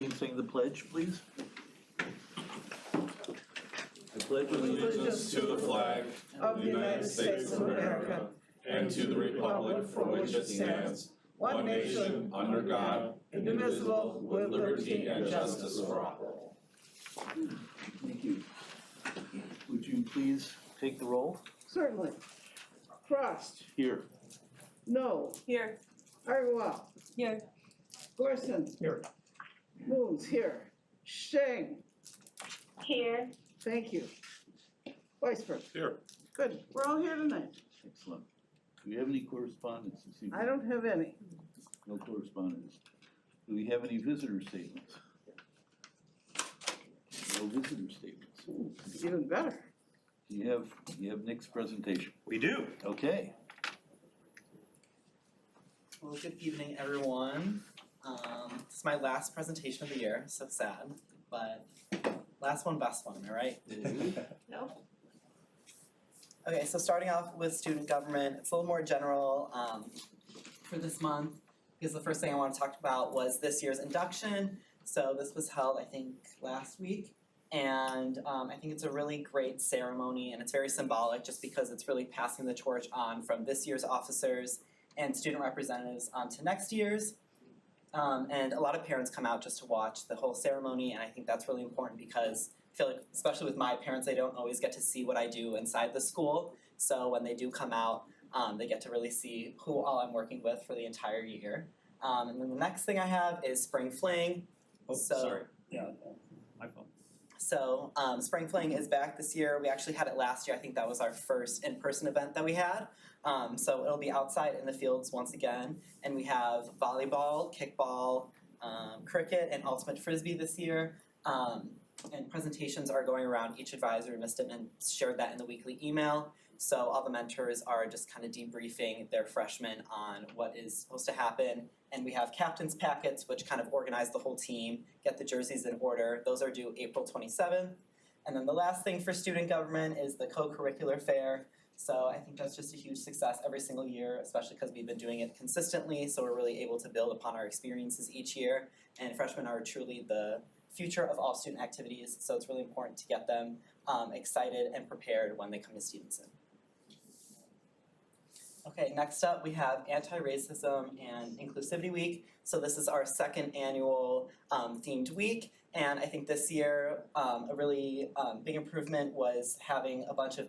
Saying the pledge, please. I pledge Allegiance to the flag of the United States of America and to the republic for which it stands, one nation, under God, indivisible, with liberty and justice for all. Thank you. Would you please take the roll? Certainly. Frost. Here. No. Here. Arwell. Here. Gorson. Here. Moons here. Sheng. Here. Thank you. Weisberg. Here. Good. We're all here tonight. Excellent. Do we have any correspondence this evening? I don't have any. No correspondence. Do we have any visitor statements? No visitor statements. Ooh, even better. You have Nick's presentation. We do. Okay. Well, good evening, everyone. This is my last presentation of the year, so sad, but last one, best one, am I right? No. Okay, so starting off with student government, it's a little more general for this month, because the first thing I want to talk about was this year's induction. So this was held, I think, last week, and I think it's a really great ceremony, and it's very symbolic just because it's really passing the torch on from this year's officers and student representatives to next year's. And a lot of parents come out just to watch the whole ceremony, and I think that's really important because I feel like, especially with my parents, they don't always get to see what I do inside the school. So when they do come out, they get to really see who all I'm working with for the entire year. And then the next thing I have is Spring Fling. Oh, sorry. Yeah, my phone. So Spring Fling is back this year. We actually had it last year. I think that was our first in-person event that we had. So it'll be outside in the fields once again. And we have volleyball, kickball, cricket, and ultimate frisbee this year. And presentations are going around. Each advisor missed it and shared that in the weekly email. So all the mentors are just kind of debriefing their freshmen on what is supposed to happen. And we have captain's packets, which kind of organize the whole team, get the jerseys in order. Those are due April 27th. And then the last thing for student government is the co-curricular fair. So I think that's just a huge success every single year, especially because we've been doing it consistently. So we're really able to build upon our experiences each year. And freshmen are truly the future of all student activities. So it's really important to get them excited and prepared when they come to Stevenson. Okay, next up we have Anti-Racism and Inclusivity Week. So this is our second annual themed week. And I think this year a really big improvement was having a bunch of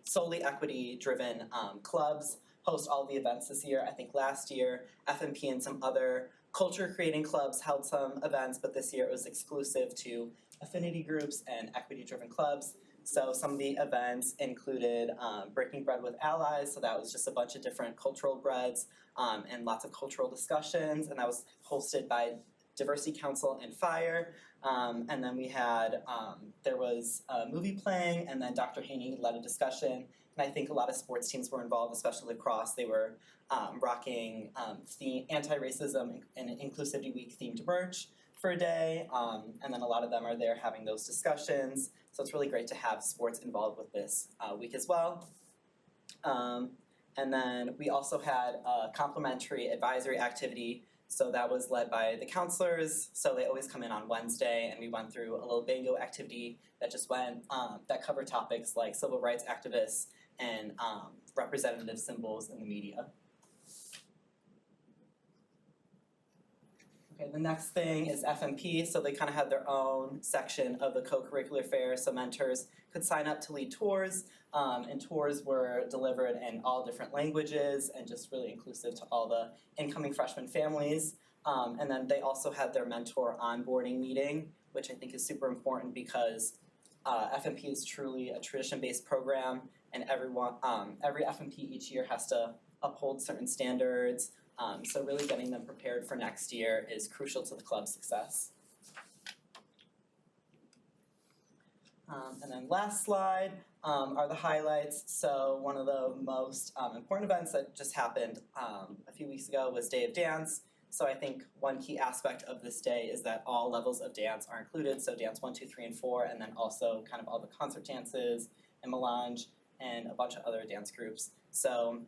solely equity-driven clubs host all the events this year. I think last year FMP and some other culture-creating clubs held some events, but this year it was exclusive to affinity groups and equity-driven clubs. So some of the events included Breaking Bread with Allies, so that was just a bunch of different cultural breads and lots of cultural discussions, and that was hosted by Diversity Council and Fire. And then we had, there was a movie playing, and then Dr. Haney led a discussion, and I think a lot of sports teams were involved, especially lacrosse. They were rocking the Anti-Racism and Inclusivity Week themed merch for a day, and then a lot of them are there having those discussions. So it's really great to have sports involved with this week as well. And then we also had a complimentary advisory activity. So that was led by the counselors. So they always come in on Wednesday, and we went through a little bingo activity that just went, that covered topics like civil rights activists and representative symbols in the media. Okay, the next thing is FMP, so they kind of had their own section of the co-curricular fair, so mentors could sign up to lead tours, and tours were delivered in all different languages and just really inclusive to all the incoming freshman families. And then they also had their mentor onboarding meeting, which I think is super important because FMP is truly a tradition-based program, and every FMP each year has to uphold certain standards. So really getting them prepared for next year is crucial to the club's success. And then last slide are the highlights. So one of the most important events that just happened a few weeks ago was Day of Dance. So I think one key aspect of this day is that all levels of dance are included. So dance 1, 2, 3, and 4, and then also kind of all the concert dances and melange and a bunch of other dance groups. So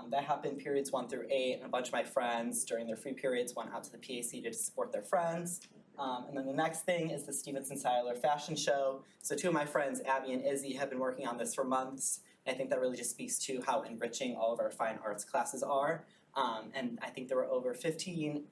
that happened periods 1 through 8, and a bunch of my friends during their free periods went out to the PAC to support their friends. And then the next thing is the Stevenson Siler Fashion Show. So two of my friends, Abby and Izzy, have been working on this for months. And I think that really just speaks to how enriching all of our fine arts classes are. And I think there were over 50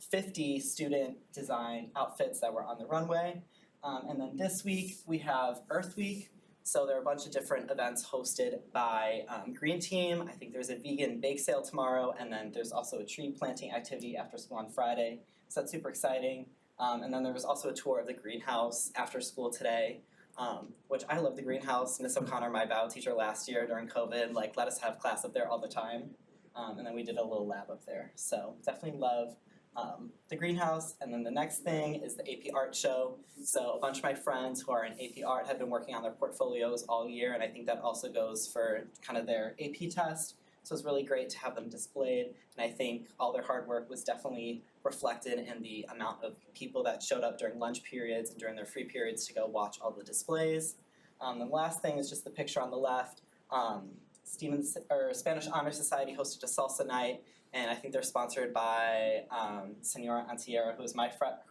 student design outfits that were on the runway. And then this week we have Earth Week. So there are a bunch of different events hosted by Green Team. I think there's a vegan bake sale tomorrow, and then there's also a tree planting activity after school on Friday. So that's super exciting. And then there was also a tour of the greenhouse after school today, which I love the greenhouse. Miss O'Connor, my bio teacher last year during COVID, like let us have class up there all the time. And then we did a little lab up there. So definitely love the greenhouse. And then the next thing is the AP Art Show. So a bunch of my friends who are in AP Art have been working on their portfolios all year, and I think that also goes for kind of their AP test. So it's really great to have them displayed, and I think all their hard work was definitely reflected in the amount of people that showed up during lunch periods and during their free periods to go watch all the displays. The last thing is just the picture on the left. Spanish Honor Society hosted a salsa night, and I think they're sponsored by Senora Antiera, who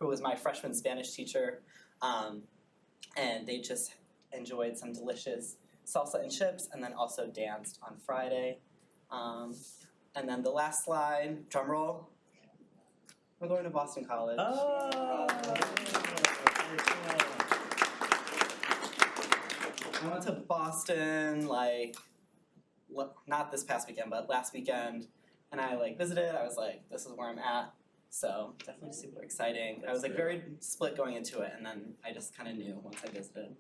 was my freshman Spanish teacher, and they just enjoyed some delicious salsa and chips, and then also danced on Friday. And then the last slide, drum roll. We're going to Boston College. Oh. I went to Boston not this past weekend, but last weekend, and I visited. I was like, this is where I'm at. So definitely super exciting. I was very split going into it, and then I just kind of knew once I visited.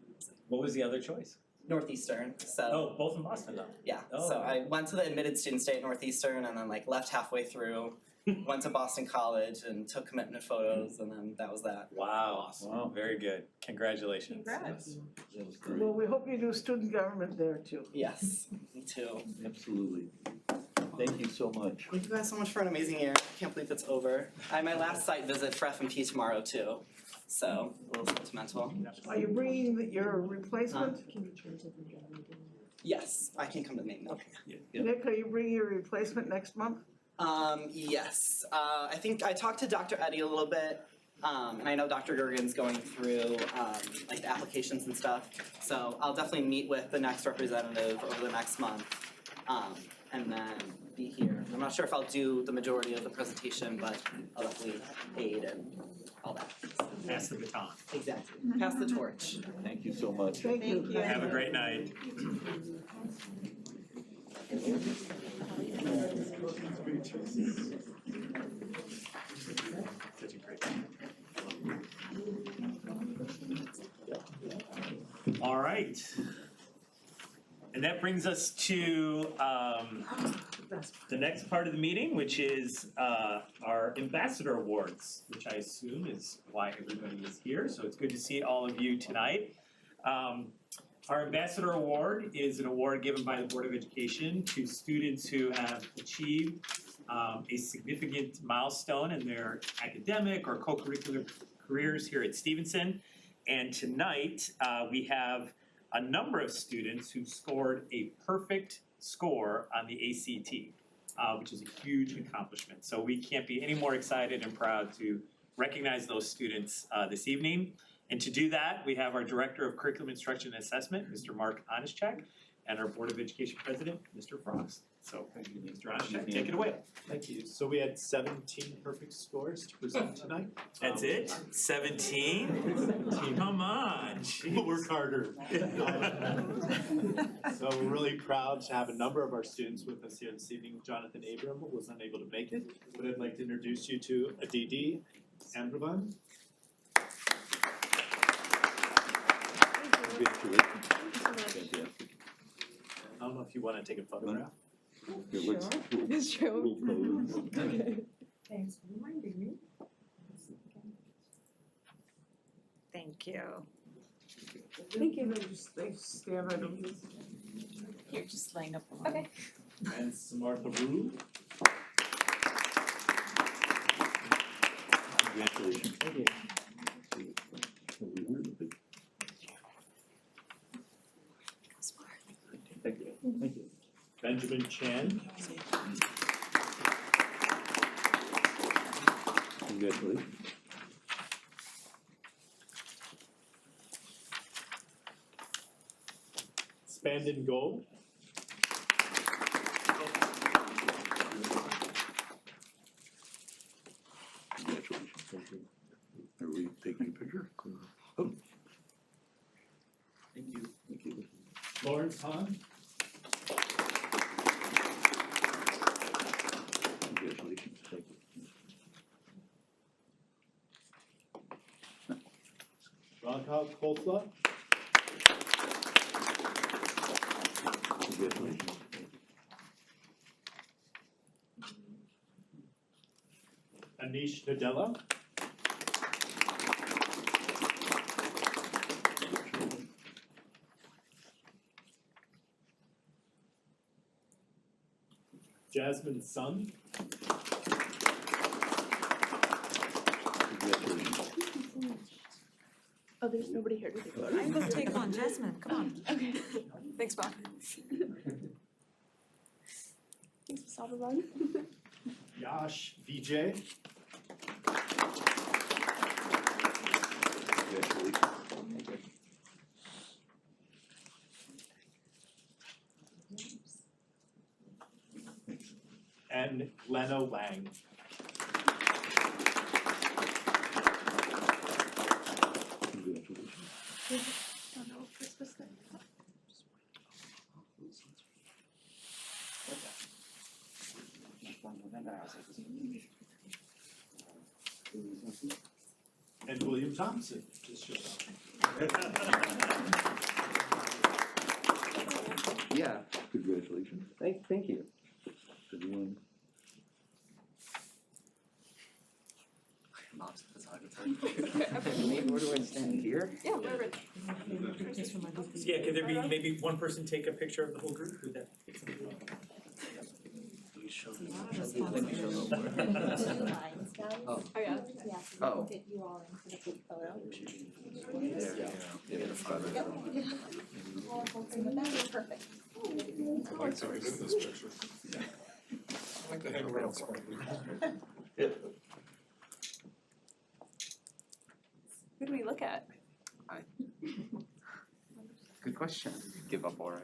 What was the other choice? Northeastern. So Oh, both in Boston though. yeah. Oh. So I went to the admitted student stay at Northeastern, and then left halfway through. Went to Boston College and took commitment photos, and then that was that. Wow. Wow. Very good. Congratulations. Congrats. That was great. Well, we hope you do student government there too. Yes, me too. Absolutely. Thank you so much. Thank you guys so much for an amazing year. I can't believe it's over. I have my last site visit for F&P tomorrow too, so a little sentimental. Are you bringing your replacement? Yes, I can come to the meeting. Okay. Nick, are you bringing your replacement next month? Yes. I think I talked to Dr. Eddy a little bit, and I know Dr. Gergen's going through the applications and stuff. So I'll definitely meet with the next representative over the next month, and then be here. I'm not sure if I'll do the majority of the presentation, but I'll definitely aid and all that. Pass the baton. Exactly. Pass the torch. Thank you so much. Thank you. Have a great night. Such a great time. All right. And that brings us to the next part of the meeting, which is our Ambassador Awards, which I assume is why everybody is here. So it's good to see all of you tonight. Our Ambassador Award is an award given by the Board of Education to students who have achieved a significant milestone in their academic or co-curricular careers here at Stevenson. And tonight, we have a number of students who scored a perfect score on the ACT, which is a huge accomplishment. So we can't be any more excited and proud to recognize those students this evening. And to do that, we have our Director of Curriculum Instruction and Assessment, Mr. Mark Onischek, and our Board of Education President, Mr. Frost. So, Mr. Onischek, take it away. Thank you. So we had 17 perfect scores to present tonight. That's it? 17? Come on. We'll work harder. So we're really proud to have a number of our students with us here this evening. Jonathan Abram was unable to make it, but I'd like to introduce you to Aditi Amdravan. Fantastic. I don't know if you want to take a photograph. Here, let's- we'll pose. Thanks for reminding me. Thank you. Thank you. They stand right over here. Here, just line up. Okay. And Samartha Rue. Congratulations. Thank you. Thank you. Benjamin Chan. Congratulations. Band in Gold. Congratulations. Are we taking a picture? Oh. Thank you. Thank you. Lawrence Hahn. Congratulations. Thank you. Ron Coleslaw. Congratulations. Anish Nadella. Jasmine Sun. Congratulations. Oh, there's nobody here to take a photo. I'm gonna take one, Jasmine, come on. Okay. Thanks, Bob. Thanks, Salvador. Yash Vijay. Congratulations. And Lena Wang. Congratulations. Oh no, Christmas thing. And William Thompson just showed up. Yeah, Congratulations. thank you. Everyone. Mom's the photographer. Where do I stand here? Yeah, we're ready. Yeah, could there be maybe one person take a picture of the whole group? Would that? You show me. Oh, yeah. Yeah, so Oh. we can fit you all into the big photo. Yeah, it's better. All in the back, perfect. I'd like to get in this picture. I'd like to hang around somewhere. Who do we look at? Good question. Give up alright.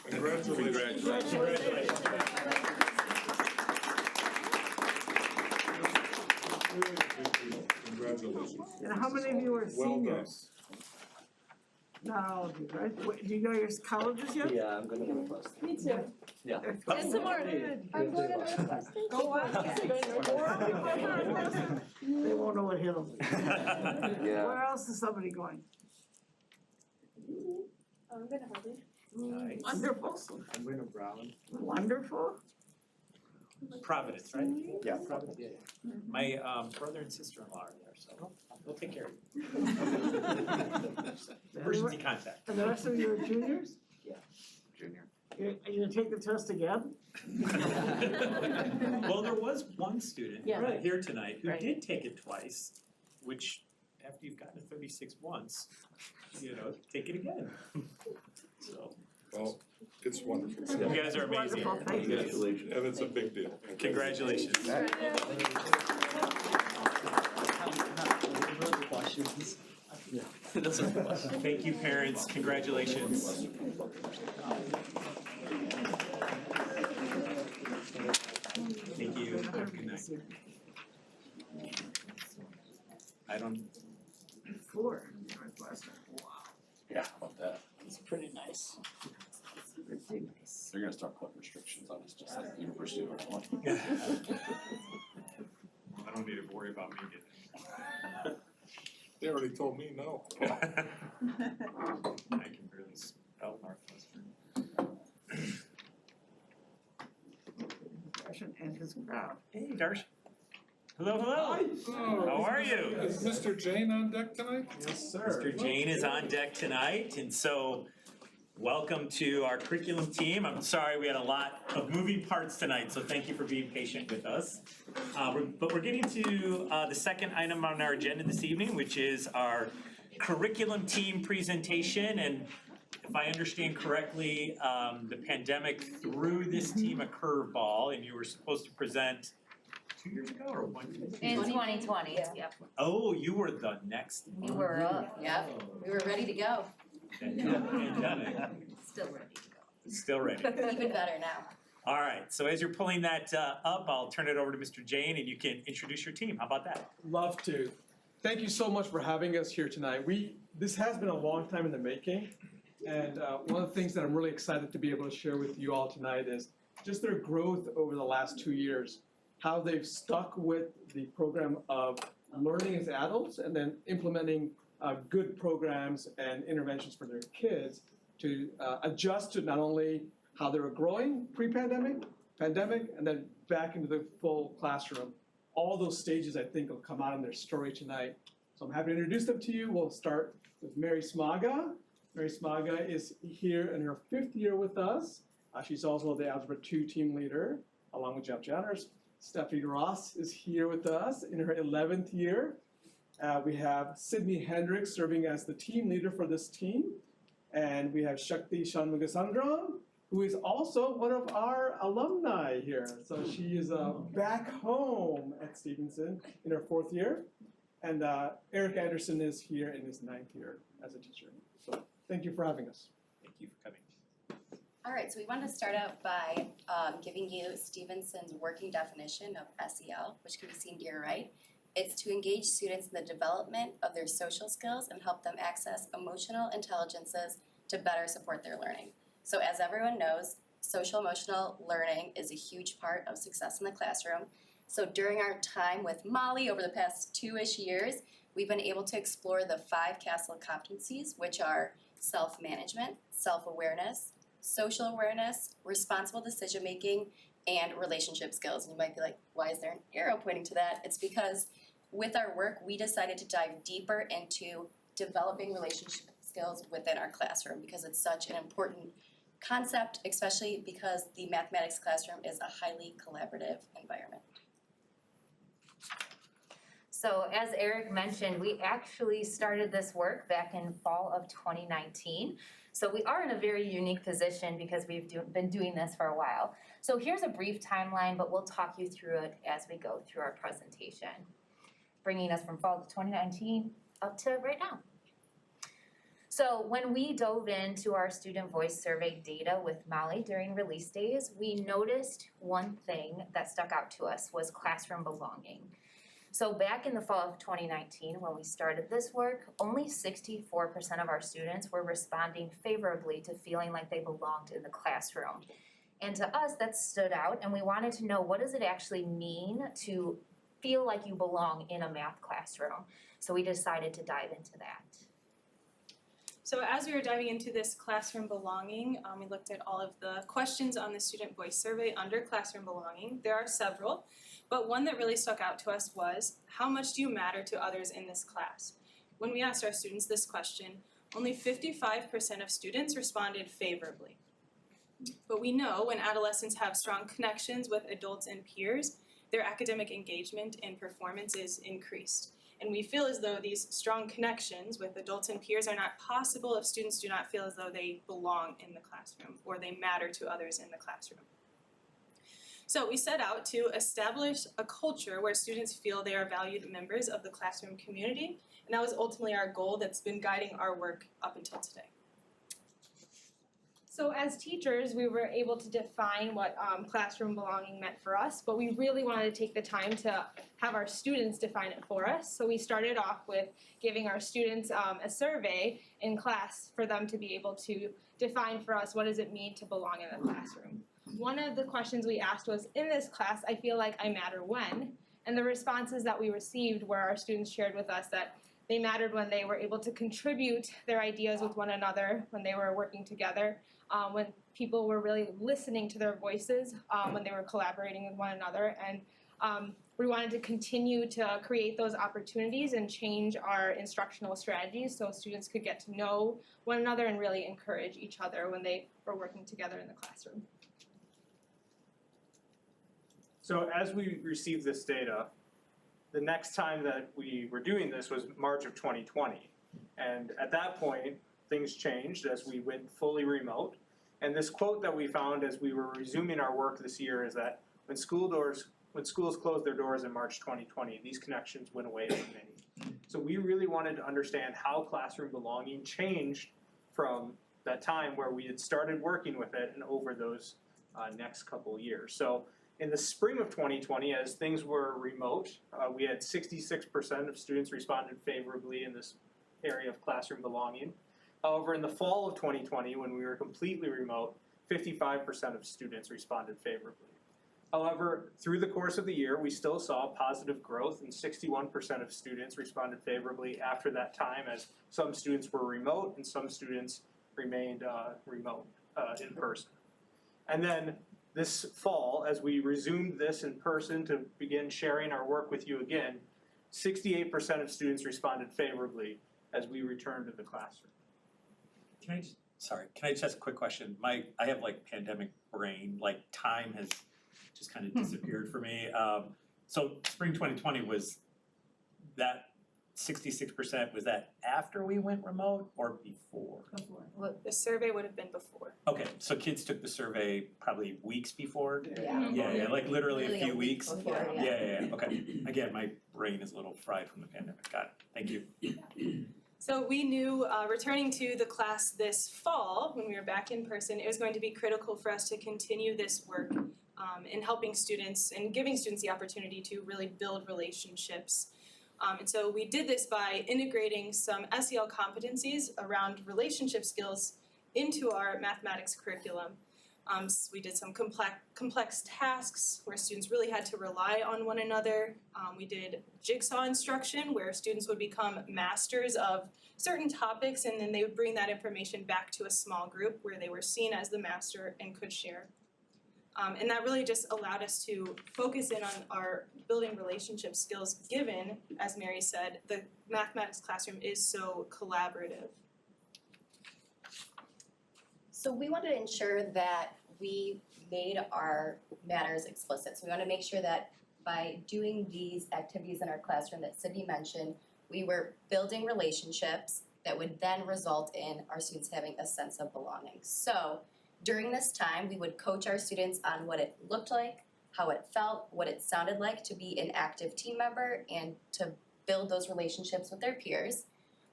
Congratulations. Congratulations. And how many of you are Well done. seniors? Not all of you, right? Wait, do you know your colleges yet? Yeah, I'm gonna go first. Me too. Yeah. Get some more. I'm going to Northwest. Go on. They won't know what Hill is. Yeah. Where else is somebody going? I'm going to Harvard. Wonderful, I'm going to Brown. wonderful. Providence, right? Yeah, Providence. Yeah. My brother and sister-in-law are there, so they'll take care of you. Emergency contact. And the rest of you are juniors? Junior. You're gonna take the test again? Well, there was one student Yeah. here tonight who Right. did take it twice, which after you've gotten a 36 once, take it again. So, Well, it's wonderful. you guys are amazing. Wonderful, thank you. Congratulations. And it's a big deal. Congratulations. Questions? Yeah. Those are the questions. Thank you, parents. Congratulations. Thank you. Good night. I don't. 4, Northwestern, wow, Yeah, about that. It's pretty nice. pretty nice. They're gonna start putting restrictions on us, just like the University of Vermont. I don't need to worry about me They already told me no. getting. I can barely spell Northwestern. And his crowd. Hey, Darsh. Hello, hello. How are you? Is Mr. Jane on deck tonight? Yes, sir. Mr. Jane is on deck tonight, and so welcome to our curriculum team. I'm sorry we had a lot of moving parts tonight, so thank you for being patient with us. But we're getting to the second item on our agenda this evening, which is our curriculum team presentation. And if I understand correctly, the pandemic threw this team a curveball, and you were supposed to present 2 years ago or 1 year? In 2020, yep. Oh, you were the next. We were, yep, we were ready to go. And done it. Still ready to go. Still ready. Even better now. All right, so as you're pulling that up, I'll turn it over to Mr. Jane and you can introduce your team. How about that? Love to. Thank you so much for having us here tonight. This has been a long time in the making, and one of the things that I'm really excited to be able to share with you all tonight is just their growth over the last 2 years, how they've stuck with the program of learning as adults and then implementing good programs and interventions for their kids to adjust to not only how they were growing pre-pandemic, pandemic, and then back into the full classroom. All those stages, I think, will come out in their story tonight. So I'm happy to introduce them to you. We'll start with Mary Smaga. Mary Smaga is here in her 5th year with us. She's also the Algebra 2 team leader, along with Jeff Janners. Stephanie Ross is here with us in her 11th year. We have Sydney Hendricks serving as the team leader for this team. And we have Shakti Shanmugasundram, who is also one of our alumni here. So she is back home at Stevenson in her 4th year. And Eric Anderson is here in his 9th year as a teacher. So thank you for having us. Thank you for coming. All right, so we wanted to start out by giving you Stevenson's working definition of SEL, which can be seen to your right. It's to engage students in the development of their social skills and help them access emotional intelligences to better support their learning. So as everyone knows, social emotional learning is a huge part of success in the classroom. So during our time with Molly over the past 2-ish years, we've been able to explore the 5 CASEL competencies, which are self-management, self-awareness, social awareness, responsible decision-making, and relationship skills. And you might be like, why is there an arrow pointing to that? It's because with our work, we decided to dive deeper into developing relationship skills within our classroom because it's such an important concept, especially because the mathematics classroom is a highly collaborative environment. So as Eric mentioned, we actually started this work back in fall of 2019. So we are in a very unique position because we've been doing this for a while. So here's a brief timeline, but we'll talk you through it as we go through our presentation, bringing us from fall of 2019 up to right now. So when we dove into our student voice survey data with Molly during release days, we noticed one thing that stuck out to us was classroom belonging. So back in the fall of 2019, when we started this work, only 64% of our students were responding favorably to feeling like they belonged in the classroom. And to us, that stood out, and we wanted to know, what does it actually mean to feel like you belong in a math classroom? So we decided to dive into that. So as we were diving into this classroom belonging, we looked at all of the questions on the student voice survey under classroom belonging. There are several, but one that really stuck out to us was, how much do you matter to others in this class? When we asked our students this question, only 55% of students responded favorably. But we know when adolescents have strong connections with adults and peers, their academic engagement and performance is increased. And we feel as though these strong connections with adults and peers are not possible if students do not feel as though they belong in the classroom or they matter to others in the classroom. So we set out to establish a culture where students feel they are valued members of the classroom community, and that was ultimately our goal that's been guiding our work up until today. So as teachers, we were able to define what classroom belonging meant for us, but we really wanted to take the time to have our students define it for us. So we started off with giving our students a survey in class for them to be able to define for us, what does it mean to belong in the classroom. One of the questions we asked was, in this class, I feel like I matter when? And the responses that we received were our students shared with us that they mattered when they were able to contribute their ideas with one another, when they were working together, when people were really listening to their voices, when they were collaborating with one another. And we wanted to continue to create those opportunities and change our instructional strategies so students could get to know one another and really encourage each other when they were working together in the classroom. So as we received this data, the next time that we were doing this was March of 2020. And at that point, things changed as we went fully remote. And this quote that we found as we were resuming our work this year is that when school doors when schools closed their doors in March 2020, these connections went away for many. So we really wanted to understand how classroom belonging changed from that time where we had started working with it and over those next couple of years. So in the spring of 2020, as things were remote, we had 66% of students responded favorably in this area of classroom belonging. However, in the fall of 2020, when we were completely remote, 55% of students responded favorably. However, through the course of the year, we still saw positive growth, and 61% of students responded favorably after that time, as some students were remote and some students remained remote in person. And then this fall, as we resumed this in person to begin sharing our work with you again, 68% of students responded favorably as we returned to the classroom. Can I just ask a quick question? I have like pandemic brain, like time has just kind of disappeared for me. So spring 2020 was that 66%, was that after we went remote or before? The survey would have been before. Okay, so kids took the survey probably weeks before? Yeah. Yeah, like literally a few weeks? before, Yeah, okay. Again, my brain is a little fried from the pandemic. Got it. Thank you. So we knew returning to the class this fall, when we were back in person, it was going to be critical for us to continue this work in helping students and giving students the opportunity to really build relationships. And so we did this by integrating some SEL competencies around relationship skills into our mathematics curriculum. So we did some complex tasks where students really had to rely on one another. We did jigsaw instruction where students would become masters of certain topics, and then they would bring that information back to a small group where they were seen as the master and could share. And that really just allowed us to focus in on our building relationship skills, given, as Mary said, the mathematics classroom is so collaborative. So we wanted to ensure that we made our matters explicit. So we want to make sure that by doing these activities in our classroom that Sydney mentioned, we were building relationships that would then result in our students having a sense of belonging. So during this time, we would coach our students on what it looked like, how it felt, what it sounded like to be an active team member and to build those relationships with their peers.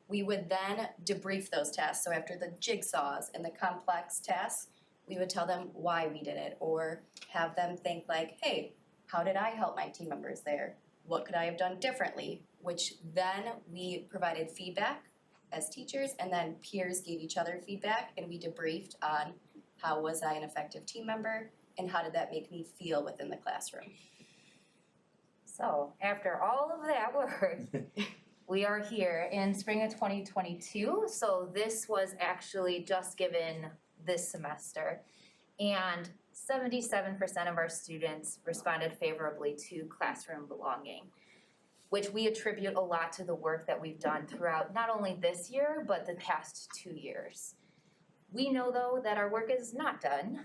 We would then debrief those tasks. So after the jigsaws and the complex tasks, we would tell them why we did it, or have them think like, hey, how did I help my team members there? What could I have done differently? Which then we provided feedback as teachers, and then peers gave each other feedback, and we debriefed on how was I an effective team member, and how did that make me feel within the classroom. So after all of that work, we are here in spring of 2022. So this was actually just given this semester. And 77% of our students responded favorably to classroom belonging, which we attribute a lot to the work that we've done throughout not only this year, but the past 2 years. We know, though, that our work is not done.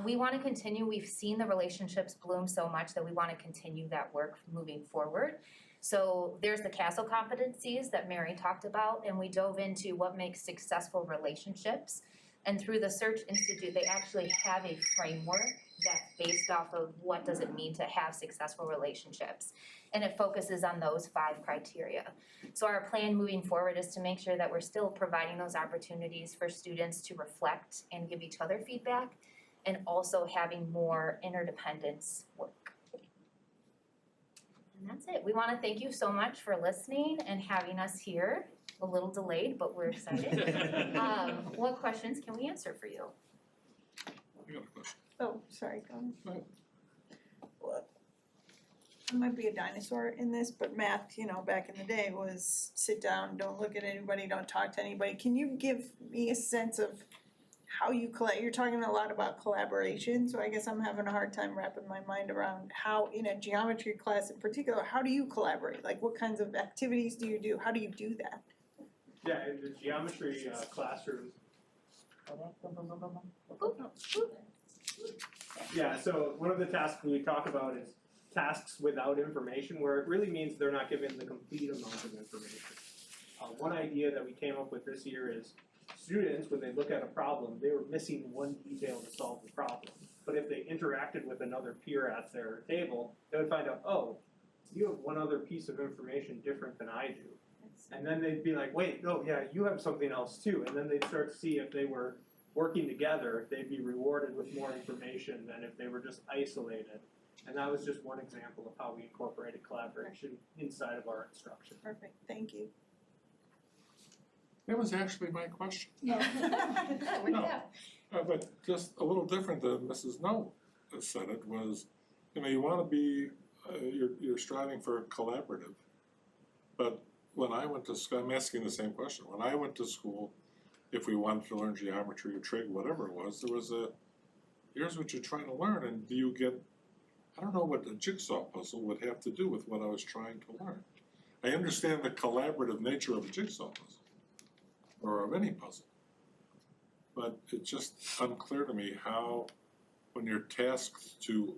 We want to continue. We've seen the relationships bloom so much that we want to continue that work moving forward. So there's the CASEL competencies that Mary talked about, and we dove into what makes successful relationships. And through the Search Institute, they actually have a framework that's based off of what does it mean to have successful relationships. And it focuses on those 5 criteria. So our plan moving forward is to make sure that we're still providing those opportunities for students to reflect and give each other feedback, and also having more interdependence work. And that's it. We want to thank you so much for listening and having us here. A little delayed, but we're excited. What questions can we answer for you? Oh, sorry, go on. I might be a dinosaur in this, but math, back in the day was sit down, don't look at anybody, don't talk to anybody. Can you give me a sense of how you you're talking a lot about collaboration, so I guess I'm having a hard time wrapping my mind around how, in a geometry class in particular, how do you collaborate? Like, what kinds of activities do you do? How do you do that? Yeah, in the geometry classroom. Yeah, so one of the tasks we talk about is tasks without information, where it really means they're not given the complete amount of information. One idea that we came up with this year is students, when they look at a problem, they were missing one detail to solve the problem. but if they interacted with another peer at their table, they would find out, oh, you have one other piece of information different than I do. And then they'd be like, wait, no, yeah, you have something else too. And then they'd start to see if they were working together, they'd be rewarded with more information than if they were just isolated. And that was just one example of how we incorporated collaboration inside of our instruction. Perfect, thank you. That was actually my question. Where'd you No. go? But just a little different than Mrs. No said it was, you want to be, you're striving for collaborative. But when I went to school, I'm asking the same question. When I went to school, if we wanted to learn geometry or trig, whatever it was, there was here's what you're trying to learn, and do you get, I don't know what a jigsaw puzzle would have to do with what I was trying to learn. I understand the collaborative nature of a jigsaw puzzle, or of any puzzle. But it's just unclear to me how, when you're tasked to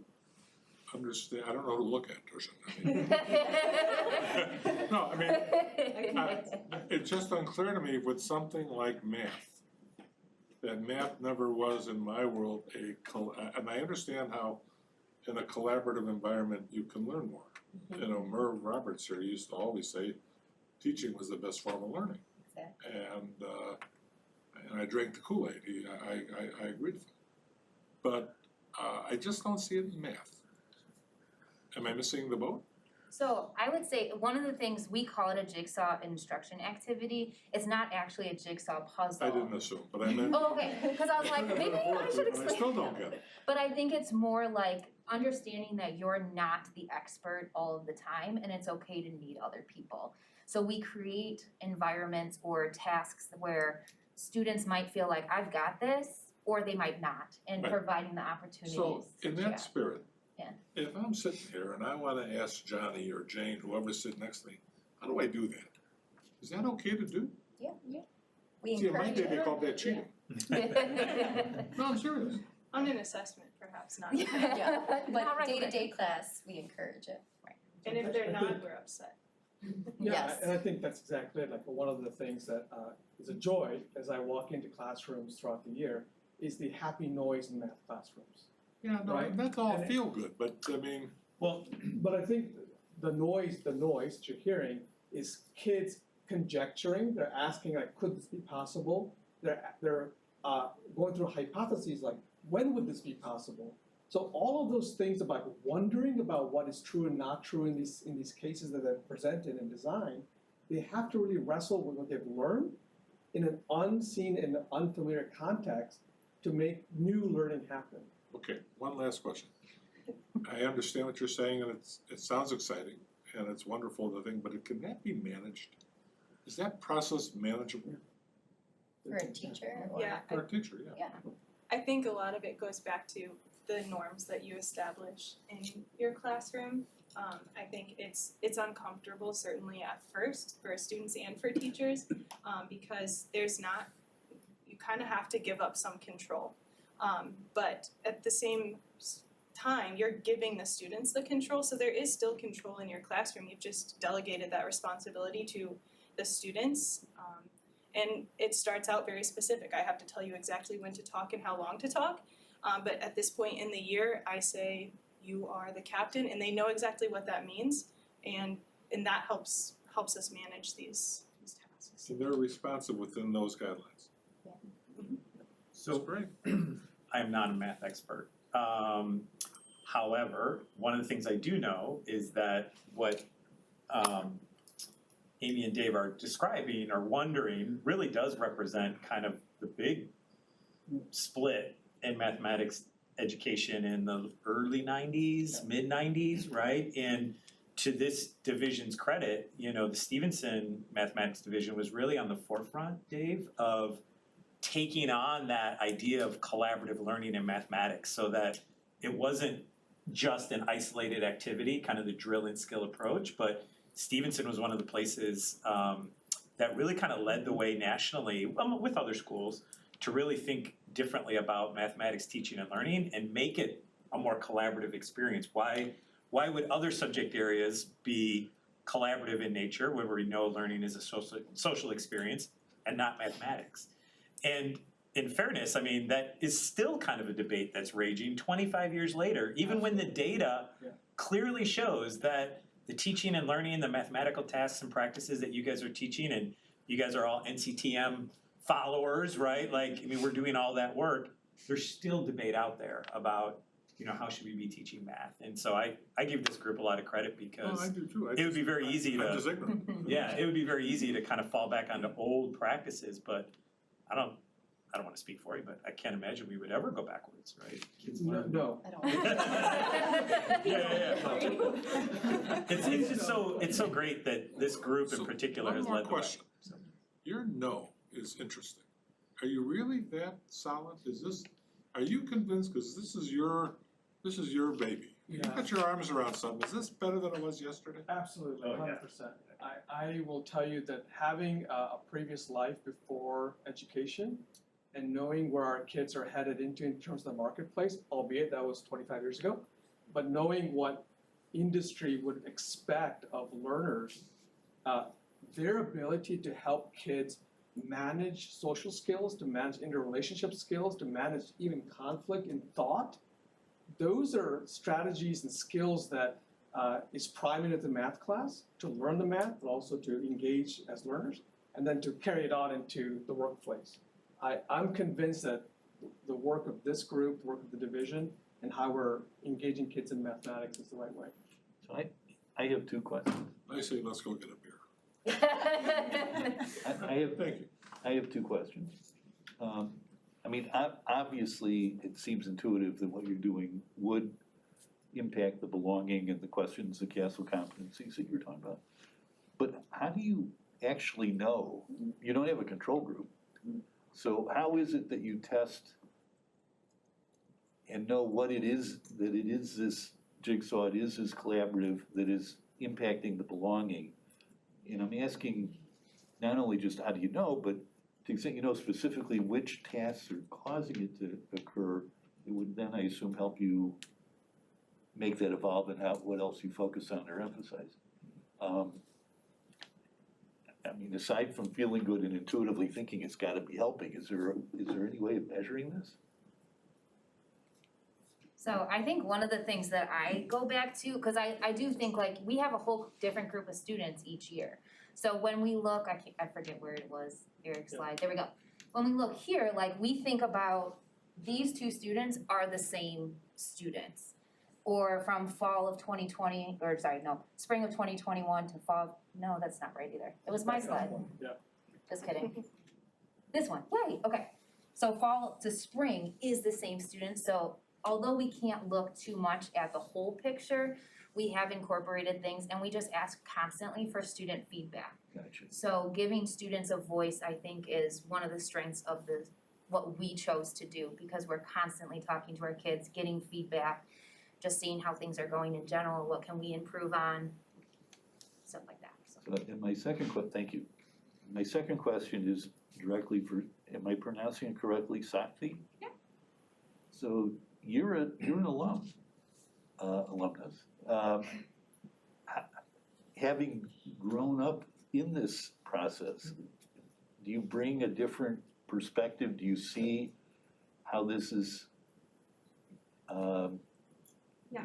understand, I don't know who to look at, Teresa. No, I mean, it's just unclear to me with something like math. That math never was in my world and I understand how in a collaborative environment you can learn more. Merv Roberts here used to always say teaching was the best form of learning. Exactly. And I drank the Kool-Aid. I agreed with him. But I just don't see it in math. Am I missing the boat? So I would say one of the things, we call it a jigsaw instruction activity. It's not actually a jigsaw puzzle. I didn't assume, but I meant. Oh, okay, because I was like, maybe I should explain. I still don't get it. But I think it's more like understanding that you're not the expert all of the time, and it's okay to need other people. So we create environments or tasks where students might feel like, I've got this, or they might not, and Right. providing the opportunities So in to that chat. spirit, Yeah. if I'm sitting here and I want to ask Johnny or Jane, whoever's sitting next to me, how do I do that? Is that okay to do? Yeah. We See, it might encourage be it. called that cheating. No, I'm serious. On an assessment, perhaps not. Yeah, Not but recommended. day-to-day class, we encourage it. And if they're not, we're upset. Yeah, Yes. and I think that's exactly it. Like one of the things that is a joy as I walk into classrooms throughout the year is the happy noise in math classrooms. Yeah, no, Right. that's all And it- feel good, but I mean, Well, but I think the noise that you're hearing is kids conjecturing. They're asking like, could this be possible? They're going through hypotheses like, when would this be possible? So all of those things about wondering about what is true and not true in these cases that are presented and designed, they have to really wrestle with what they've learned in an unseen and unfamiliar context to make new learning happen. okay, one last question. I understand what you're saying and it sounds exciting and it's wonderful to think, but can that be managed? Is that process manageable For a teacher or? Yeah, for a teacher, yeah? I think a lot of it goes back to the norms that you establish in your classroom. I think it's uncomfortable, certainly at first, for students and for teachers, because you kind of have to give up some control. But at the same time, you're giving the students the control, so there is still control in your classroom. You've just delegated that responsibility to the students. And it starts out very specific. I have to tell you exactly when to talk and how long to talk. But at this point in the year, I say, you are the captain, and they know exactly what that means. And that helps us manage these tasks. So they're responsive within those guidelines. So great. I am not a math expert. However, one of the things I do know is that what Amy and Dave are describing or wondering really does represent kind of the big split in mathematics education in the early 90s, mid 90s, right? And to this division's credit, the Stevenson mathematics division was really on the forefront, Dave, of taking on that idea of collaborative learning in mathematics so that it wasn't just an isolated activity, kind of the drill and skill approach, but Stevenson was one of the places that really kind of led the way nationally with other schools to really think differently about mathematics teaching and learning and make it a more collaborative experience. Why would other subject areas be collaborative in nature where we know learning is a social experience and not mathematics? And in fairness, I mean, that is still kind of a debate that's raging 25 years later, even when the data clearly shows that the teaching and learning, the mathematical tasks and practices that you guys are teaching, and you guys are all NCTM followers, right? Like, I mean, we're doing all that work. There's still debate out there about, you know, how should we be teaching math? And so I give this group a lot of credit because I do too. it would be very easy to. I'm just ignorant. Yeah, it would be very easy to kind of fall back onto old practices, but I don't want to speak for you, but I can't imagine we would ever go backwards, right? Kids learn. No. Yeah. It's just so great that this group in particular has led the way. One more question. Your no is interesting. Are you really that solid? Are you convinced, because this is your baby? You got your arms around something. Is this better than it was yesterday? Absolutely, 100%. I will tell you that having a previous life before education and knowing where our kids are headed into in terms of the marketplace, albeit that was 25 years ago, but knowing what industry would expect of learners, their ability to help kids manage social skills, to manage interrelationship skills, to manage even conflict in thought, those are strategies and skills that is priming at the math class to learn the math, but also to engage as learners, and then to carry it on into the workplace. I'm convinced that the work of this group, the work of the division, and how we're engaging kids in mathematics is the right way. So I have two questions. I say let's go get a beer. Thank you. I have two questions. I mean, obviously, it seems intuitive that what you're doing would impact the belonging and the questions, the castle competencies that you're talking about. But how do you actually know? You don't have a control group. So how is it that you test and know what it is, that it is this jigsaw, it is this collaborative that is impacting the belonging? And I'm asking not only just how do you know, but to the extent you know specifically which tasks are causing it to occur, it would then, I assume, help you make that evolve and what else you focus on or emphasize. I mean, aside from feeling good and intuitively thinking it's got to be helping, is there any way of measuring this? So I think one of the things that I go back to, because I do think like we have a whole different group of students each year. So when we look, I forget where it was, Eric's slide, there we go. When we look here, like we think about these two students are the same students. Or from fall of 2020, or sorry, no, spring of 2021 to fall, no, that's not right either. It was my slide. Yeah. Just kidding. This one, yay, okay. So fall to spring is the same students, so although we can't look too much at the whole picture, we have incorporated things and we just ask constantly for student feedback. Gotcha. So giving students a voice, I think, is one of the strengths of what we chose to do, because we're constantly talking to our kids, getting feedback, just seeing how things are going in general, what can we improve on, stuff like that. So, and my second thank you. My second question is directly for, am I pronouncing it correctly, Sakti? Yeah. So you're an alumnus. Having grown up in this process, do you bring a different perspective? Do you see how this is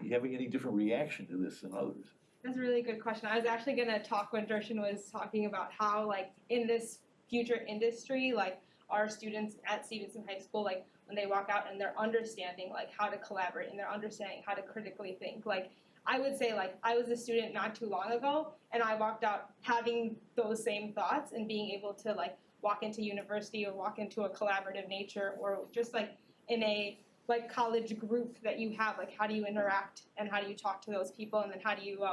you having any different reaction to this than others? That's a really good question. I was actually gonna talk when Dershan was talking about how, like, in this future industry, like, our students at Stevenson High School, like, when they walk out and they're understanding, like, how to collaborate and they're understanding how to critically think. Like, I would say, like, I was a student not too long ago, and I walked out having those same thoughts and being able to, like, walk into university or walk into a collaborative nature, or just, like, in a like college group that you have, like how do you interact and how do you talk to those people, and then how do you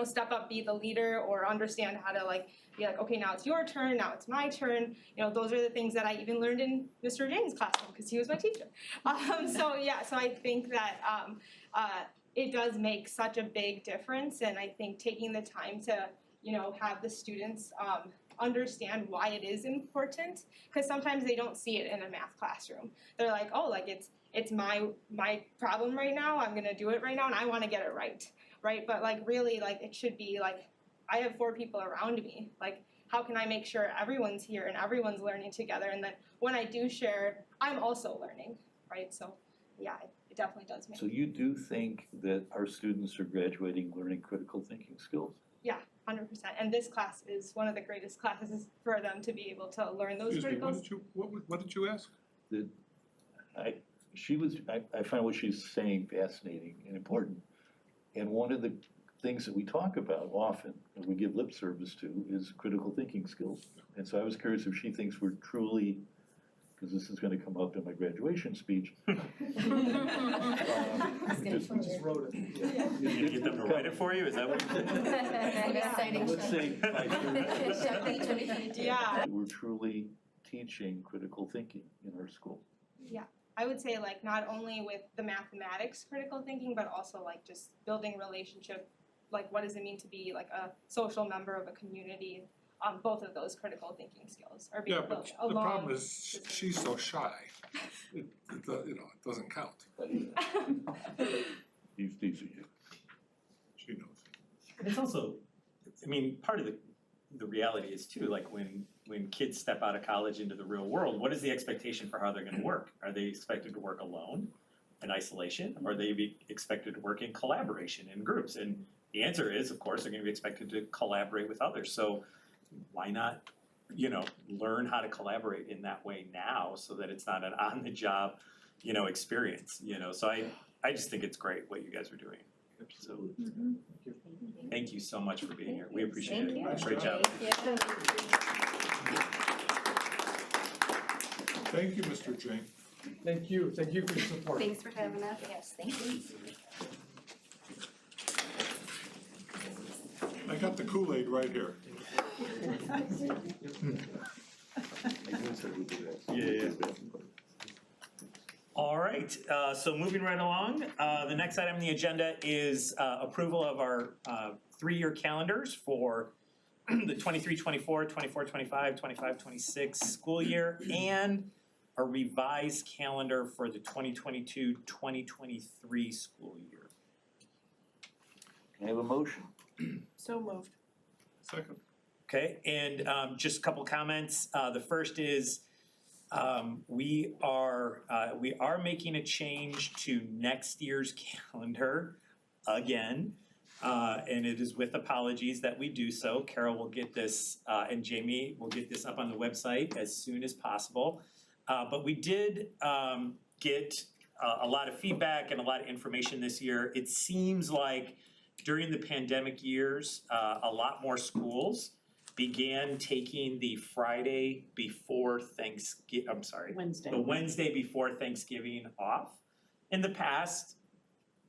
step up, be the leader, or understand how to like be like, okay, now it's your turn, now it's my turn. Those are the things that I even learned in Mr. James' classroom because he was my teacher. So I think that it does make such a big difference, and I think taking the time to have the students understand why it is important, because sometimes they don't see it in a math classroom. They're like, oh, like it's my problem right now, I'm gonna do it right now and I wanna get it right? But like really, like it should be like, I have 4 people around me, like how can I make sure everyone's here and everyone's learning together, and that when I do share, I'm also learning, right? So yeah, it definitely does make. So you do think that our students are graduating learning critical thinking skills? Yeah, 100%. And this class is one of the greatest classes for them to be able to learn those Excuse me, critical. what did you ask? That I find what she's saying fascinating and important. And one of the things that we talk about often, and we give lip service to, is critical thinking skills. And so I was curious if she thinks we're truly, because this is gonna come up in my graduation speech. We just wrote it. You gonna get them to write it for you, is that what you're saying? Let's say Yeah. we're truly teaching critical thinking in our school. Yeah, I would say like not only with the mathematics critical thinking, but also like just building relationship, like what does it mean to be like a social member of a community? Both of those critical thinking skills are being Yeah, but built the along. problem is she's so shy. It it doesn't count. These are you. She knows. It's also, I mean, part of the reality is too, like when kids step out of college into the real world, what is the expectation for how they're gonna work? Are they expected to work alone, in isolation, or are they be expected to work in collaboration, in groups? And the answer is, of course, they're gonna be expected to collaborate with others. So why not, learn how to collaborate in that way now so that it's not an on-the-job, experience, So I just think it's great what you guys are doing. So thank you so much for being here. We appreciate it. Thank you. Great job. Thank you, Mr. Jane. Thank you for your support. Thanks for having us. Yes, thank you. I got the Kool-Aid right here. Yeah. All right, so moving right along, the next item on the agenda is approval of our 3-year calendars for the 23-24, 24-25, 25-26 school year, and a revised calendar for the 2022-2023 school year. Can I have a motion? So moved. Second. Okay, and just a couple comments. The first is we are making a change to next year's calendar again, and it is with apologies that we do so. Carol will get this, and Jamie will get this up on the website as soon as possible. But we did get a lot of feedback and a lot of information this year. It seems like during the pandemic years, a lot more schools began taking the Friday before Thanksgiving, the Wednesday before Thanksgiving off. In the past,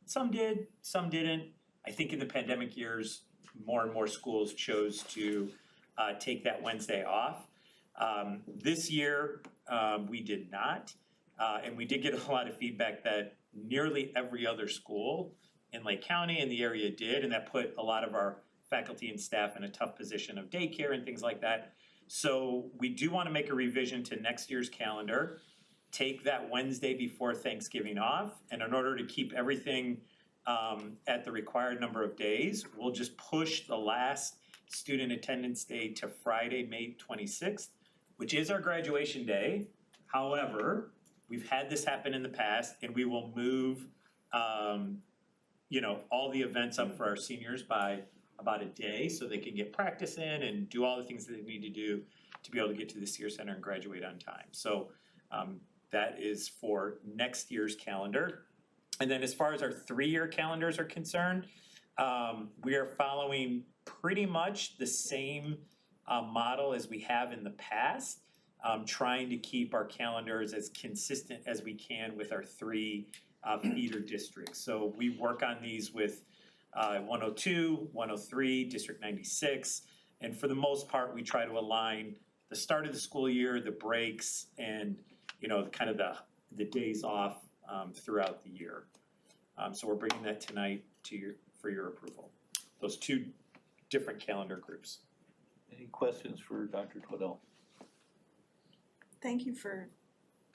some did, some didn't. I think in the pandemic years, more and more schools chose to take that Wednesday off. This year, we did not, and we did get a lot of feedback that nearly every other school in Lake County and the area did, and that put a lot of our faculty and staff in a tough position of daycare and things like that. So we do want to make a revision to next year's calendar, take that Wednesday before Thanksgiving off, and in order to keep everything at the required number of days, we'll just push the last student attendance day to Friday, May 26th, which is our graduation day. However, we've had this happen in the past, and we will move all the events up for our seniors by about a day so they can get practice in and do all the things that they need to do to be able to get to the Sears Center and graduate on time. So that is for next year's calendar. And then as far as our 3-year calendars are concerned, we are following pretty much the same model as we have in the past, trying to keep our calendars as consistent as we can with our 3 feeder districts. So we work on these with 102, 103, District 96, and for the most part, we try to align the start of the school year, the breaks, and kind of the days off throughout the year. So we're bringing that tonight for your approval. Those 2 different calendar groups. Any questions for Dr. Twaddell? Thank you for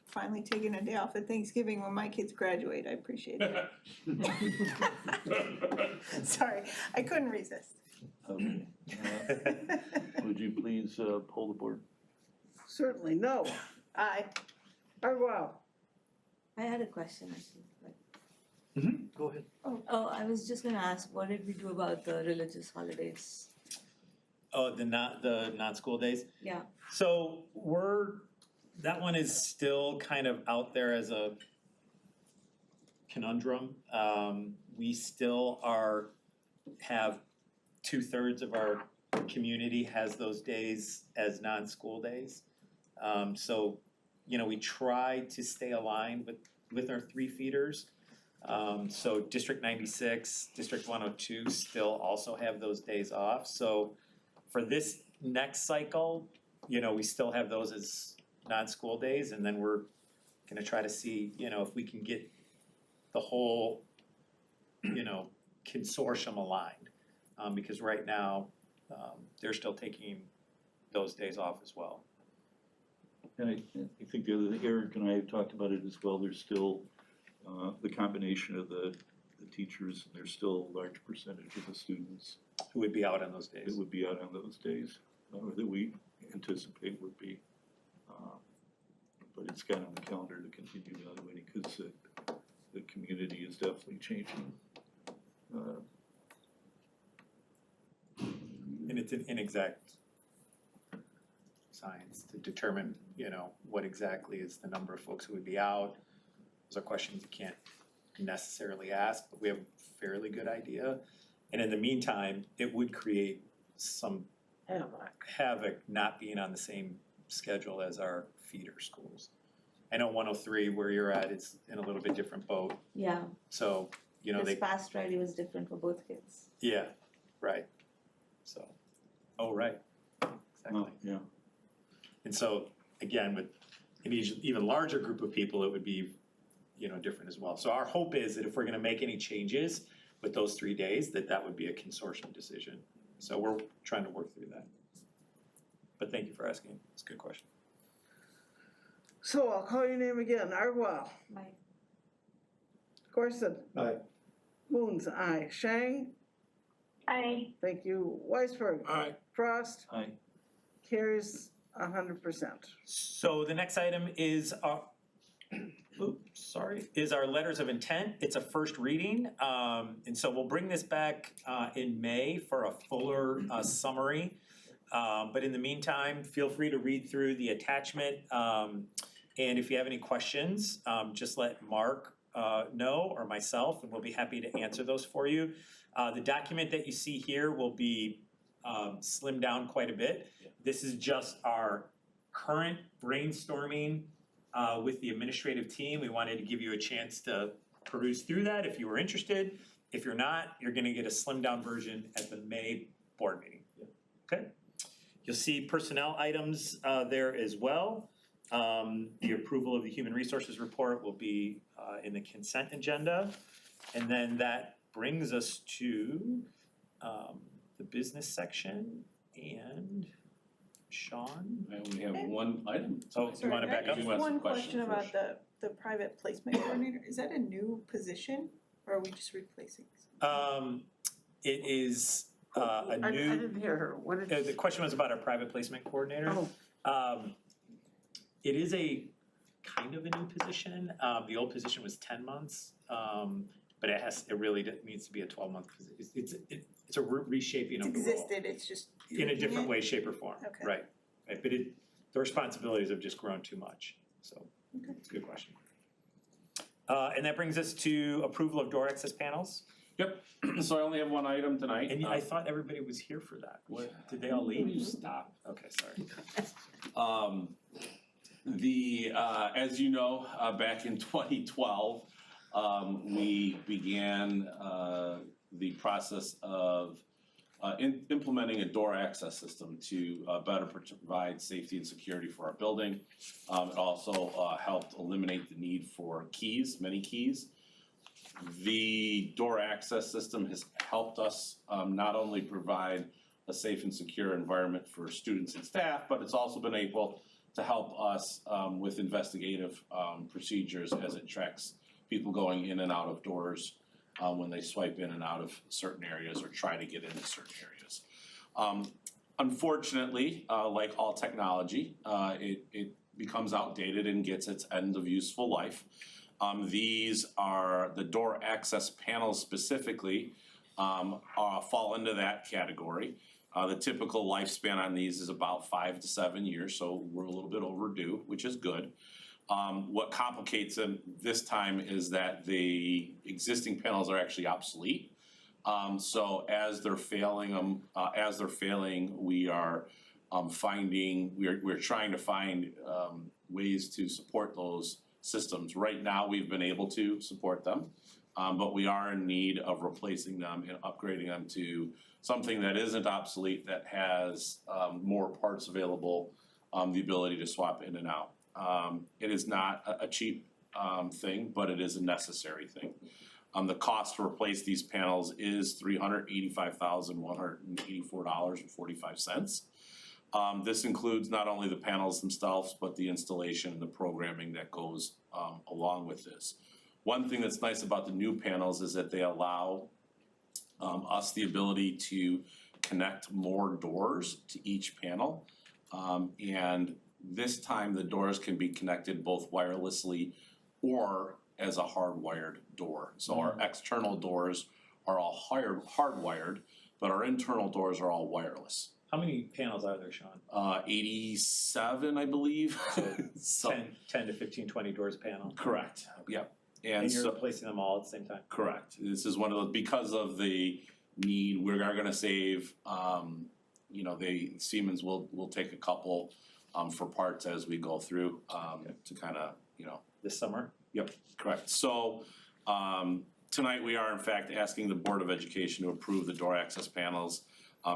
finally taking a day off at Thanksgiving when my kids graduate. I appreciate it. Sorry, I couldn't resist. Okay. Would you please poll the board? Certainly, no. Aye. Arwell. I had a question actually. Go ahead. Oh, I was just gonna ask, what did we do about the religious holidays? Oh, the non-school days? Yeah. So that one is still kind of out there as a conundrum. We still have 2/3 of our community has those days as non-school days. So, we try to stay aligned with our 3 feeders. So District 96, District 102 still also have those days off. So for this next cycle, we still have those as non-school days, and then we're gonna try to see, if we can get the whole, consortium aligned. Because right now, they're still taking those days off as well. And I think the other, Eric and I have talked about it as well, there's still the combination of the teachers, and there's still a large percentage of the students who would be out on those days. That would be out on those days, or that we anticipate would be. But it's got on the calendar to continue evaluating, because the community is definitely changing. And it's an inexact science to determine, what exactly is the number of folks who would be out. Those are questions you can't necessarily ask, but we have a fairly good idea. And in the meantime, it would create some havoc not being on the same schedule as our feeder schools. I know 103, where you're at, it's in a little bit different boat. Yeah. So, This past Friday was different for both kids. Yeah, right. So, right. Exactly. Yeah. And so, again, with an even larger group of people, it would be, different as well. So our hope is that if we're gonna make any changes with those 3 days, that would be a consortium decision. So we're trying to work through that. But thank you for asking. It's a good question. So I'll call your name again. Arwell. Aye. Corson. Aye. Moons, aye. Shang. Aye. Thank you. Weisberg. Aye. Frost. Aye. Carries 100%. So the next item is our letters of intent. It's a first reading. And so we'll bring this back in May for a fuller summary. But in the meantime, feel free to read through the attachment. And if you have any questions, just let Mark know, or myself, and we'll be happy to answer those for you. The document that you see here will be slimmed down quite a bit. This is just our current brainstorming with the administrative team. We wanted to give you a chance to peruse through that if you were interested. If you're not, you're gonna get a slimmed down version at the May board meeting. Okay? You'll see personnel items there as well. The approval of the human resources report will be in the consent agenda. And then that brings us to the business section, and Sean? I only have one item. Oh, you wanna back up? You want some One question questions about the private placement coordinator, is that a new position, or are we just replacing? It is a I new, didn't hear her. What did the question was about our private placement coordinator. Oh. It is a kind of a new position. The old position was 10 months, but it really needs to be a 12-month position. It's a reshaping of the role. It's existed, it's just In a different tweaking it? way, shape, or form, Okay. right. But the responsibilities have just grown too much, so it's a good question. And that brings us to approval of door access panels. Yep, so I only have one item tonight. And I thought everybody was here for that. Did they all leave? You stop. Okay, sorry. As you know, back in 2012, we began the process of implementing a door access system to better provide safety and security for our building. It also helped eliminate the need for keys, many keys. The door access system has helped us not only provide a safe and secure environment for students and staff, but it's also been able to help us with investigative procedures as it tracks people going in and out of doors when they swipe in and out of certain areas or try to get into certain areas. Unfortunately, like all technology, it becomes outdated and gets its end of useful life. These are the door access panels specifically fall into that category. The typical lifespan on these is about 5 to 7 years, so we're a little bit overdue, which is good. What complicates them this time is that the existing panels are actually obsolete. So as they're failing, we are we're trying to find ways to support those systems. Right now, we've been able to support them, but we are in need of replacing them and upgrading them to something that isn't obsolete, that has more parts available, the ability to swap in and out. It is not a cheap thing, but it is a necessary thing. The cost to replace these panels is $385,184.45. This includes not only the panels themselves, but the installation and the programming that goes along with this. One thing that's nice about the new panels is that they allow us the ability to connect more doors to each panel. And this time the doors can be connected both wirelessly or as a hardwired door. So our external doors are all hardwired, but our internal doors are all wireless. How many panels are there, Sean? 87, I believe. So 10 to 15, 20 doors a panel? Correct, yep. And you're replacing them all at the same time? Correct. This is one of those, because of the need, we are gonna save, Siemens will take a couple for parts as we go through to kind of, This summer? Yep, correct. So tonight we are in fact asking the Board of Education to approve the door access panels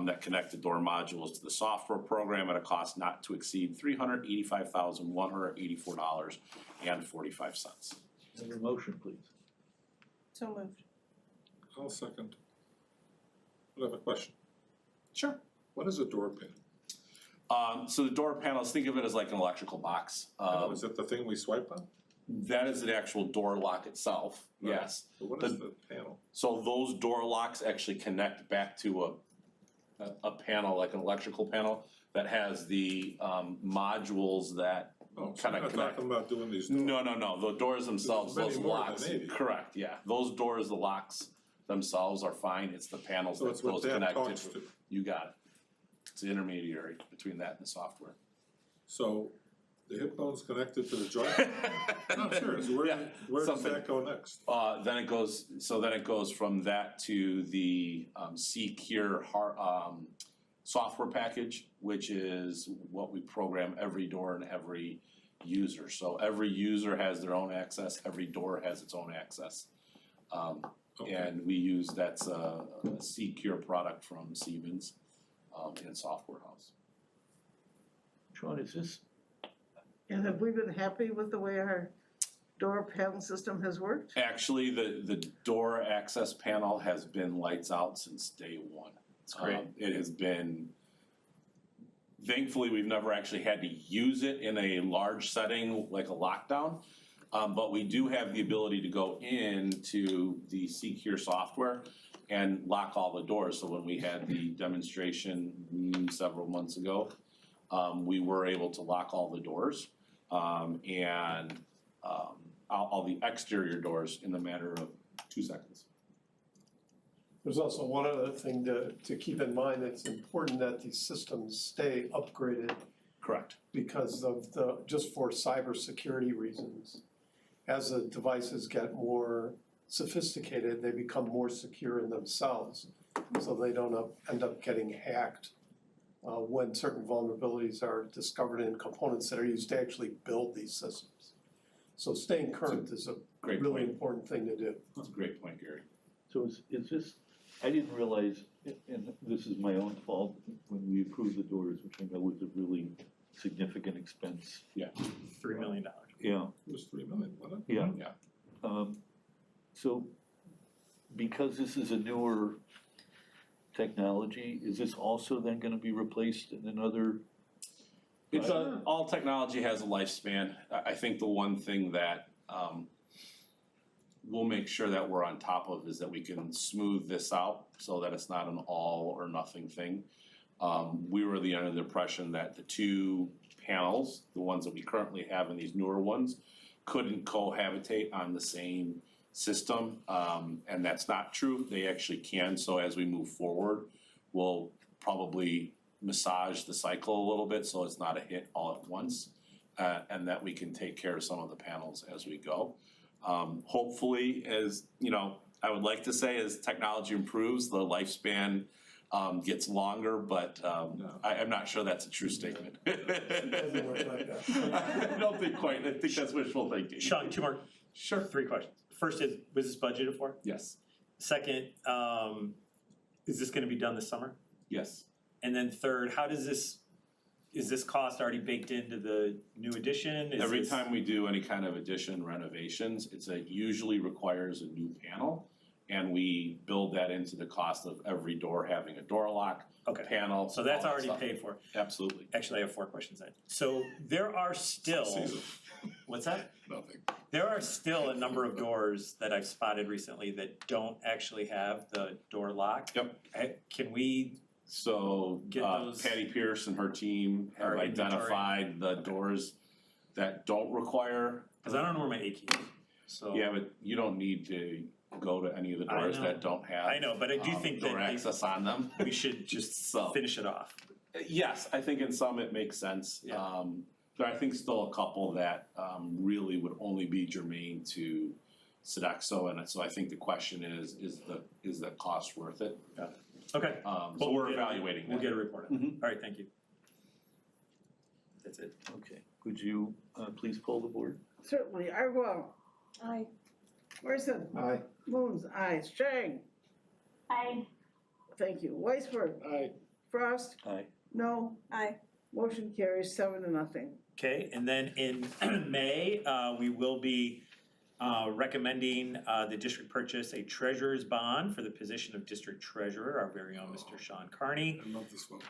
that connect the door modules to the software program at a cost not to exceed $385,184.45. Have a motion, please. So moved. I'll second. I have a question. Sure. What is a door pin? So the door panels, think of it as like an electrical box. Is it the thing we swipe on? That is the actual door lock itself, Right. yes. So what is the panel? So those door locks actually connect back to a panel, like an electrical panel, that has the modules that Oh, so kind you're of not connect. talking about doing these doors? No, the doors themselves, There's those many more than locks, 80. correct, yeah. Those doors, the locks themselves are fine, it's the panels So that it's what those that connected talks to. to. You got it. It's the intermediary between that and the software. So the hip bone's connected to the joint? No, I'm serious. Where does something. that go next? Then it goes from that to the Secure software package, which is what we program every door and every user. So every user has their own access, every door has its own access. And we use, that's a Secure product from Siemens in Software House. Sean, is this, And have we been happy with the way our door panel system has worked? Actually, the door access panel has been lights out since day one. That's great. It has been, thankfully, we've never actually had to use it in a large setting like a lockdown. But we do have the ability to go into the Secure software and lock all the doors. So when we had the demonstration several months ago, we were able to lock all the doors and all the exterior doors in the matter of 2 seconds. There's also one other thing to keep in mind. It's important that these systems stay upgraded. Correct. Because of just for cybersecurity reasons. As the devices get more sophisticated, they become more secure in themselves. So they don't end up getting hacked when certain vulnerabilities are discovered in components that are used to actually build these systems. So staying current is a really important thing to do. That's a great point, Gary. so is this, I didn't realize, and this is my own fault, when we approved the doors, which I know was a really significant expense. Yeah. $3 million. Yeah. It was $3 million, wasn't it? Yeah. Yeah. So because this is a newer technology, is this also then gonna be replaced in another? It's all technology has a lifespan. I think the one thing that we'll make sure that we're on top of is that we can smooth this out so that it's not an all or nothing thing. We were under the impression that the two panels, the ones that we currently have and these newer ones, couldn't cohabitate on the same system, and that's not true. They actually can, so as we move forward, we'll probably massage the cycle a little bit so it's not a hit all at once, and that we can take care of some of the panels as we go. Hopefully, as you know, I would like to say as technology improves, the lifespan gets longer, but I'm not sure that's a true statement. Doesn't work like that. I don't think quite, I think that's wishful thinking. Sean, two more. Sure. 3 questions. First is, was this budgeted for? Yes. Second, is this gonna be done this summer? Yes. And then third, how does this, is this cost already baked into the new addition? Is Every this- time we do any kind of addition renovations, usually requires a new panel. And we build that into the cost of every door having a door lock, Okay. panel. So that's all that already stuff. paid for. Absolutely. Actually, I have 4 questions then. So there are still, Season. what's that? Nothing. There are still a number of doors that I've spotted recently that don't actually have the door lock. Yep. Can we, So Get those- Patty Pierce and her team have Our inventory. identified the doors that don't require. cause I don't know where my A key is, so. Yeah, but you don't need to go to any of the I doors know. that don't have. I know, but I do think that door access on them. we should just So- finish it off. Yes, I think in some it makes sense. Yeah. There are, I think, still a couple that really would only be germane to Sodexo, and so I think the question is the cost worth it? Okay. So But we're we'll get- evaluating that. We'll get a report on Mhm. it. All right, thank you. That's it. Okay, would you please poll the board? Certainly, Arwell, Aye. Morrison, Aye. Moons, aye, Strang, Aye. thank you, Weisberg, Aye. Frost, Aye. no, Aye. motion carries 7-0. Okay, and then in May, we will be recommending the district purchase a treasurer's bond for the position of district treasurer, our very own Mr. Sean Carney. I love this one.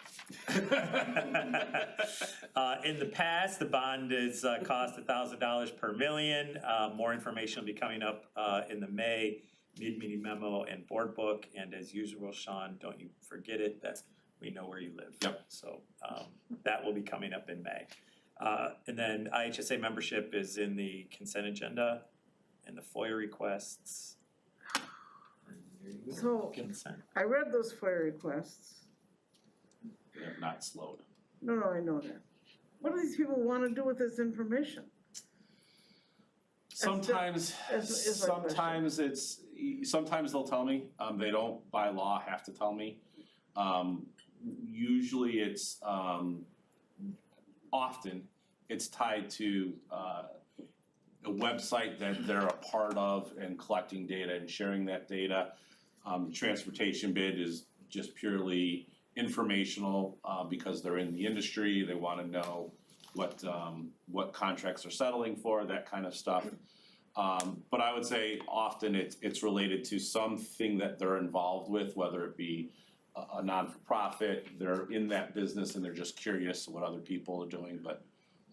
In the past, the bond has cost $1,000 per million. More information will be coming up in the May mid-meeting memo and board book. And as usual, Sean, don't you forget it, that we know where you live. Yep. So that will be coming up in May. And then IHSA membership is in the consent agenda and the FOIA requests. And there you go. So- Consent. I read those FOIA requests. They have not slowed. No, I know that. What do these people want to do with this information? Sometimes, is my question. sometimes they'll tell me, they don't by law have to tell me. Usually it's, often it's tied to, a website that they're a part of and collecting data and sharing that data. Transportation bid is just purely informational, because they're in the industry, they wanna know what contracts are settling for, that kind of stuff. But I would say often it's related to something that they're involved with, whether it be a non-for-profit, they're in that business and they're just curious what other people are doing, but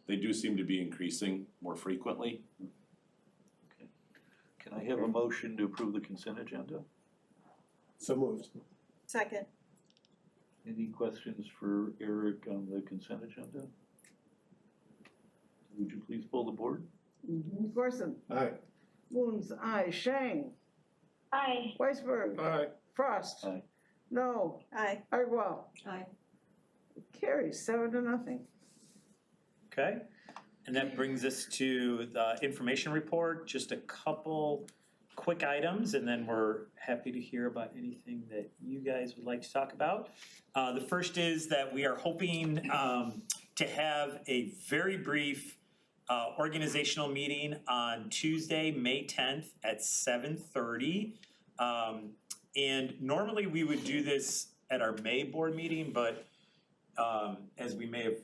they do seem to be increasing more frequently. Can I have a motion to approve the consent agenda? So moved. Second. Any questions for Eric on the consent agenda? Would you please poll the board? Morrison, Aye. Moons, aye, Strang, Aye. Weisberg, Aye. Frost, Aye. no, Aye. Arwell, Aye. carries 7-0. Okay, and that brings us to the information report, just a couple quick items, and then we're happy to hear about anything that you guys would like to talk about. The first is that we are hoping to have a very brief organizational meeting on Tuesday, May 10th at 7:30. And normally we would do this at our May board meeting, but as we may have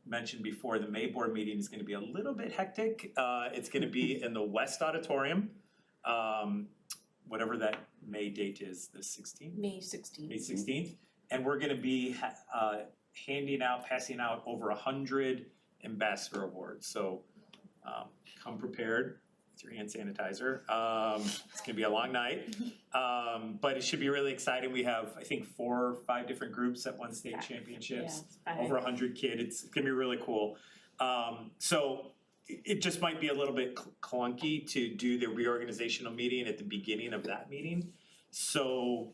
mentioned before, the May board meeting is gonna be a little bit hectic. It's gonna be in the West Auditorium, whatever that May date is, the 16th? May 16th. May 16th. And we're gonna be passing out over 100 ambassador awards. So come prepared It's your hand sanitizer. It's gonna be a long night, but it should be really exciting. We have, I think, 4 or 5 different groups at one state championships, over 100 kids. It's gonna be really cool. So it just might be a little bit clunky to do the reorganizational meeting at the beginning of that meeting. So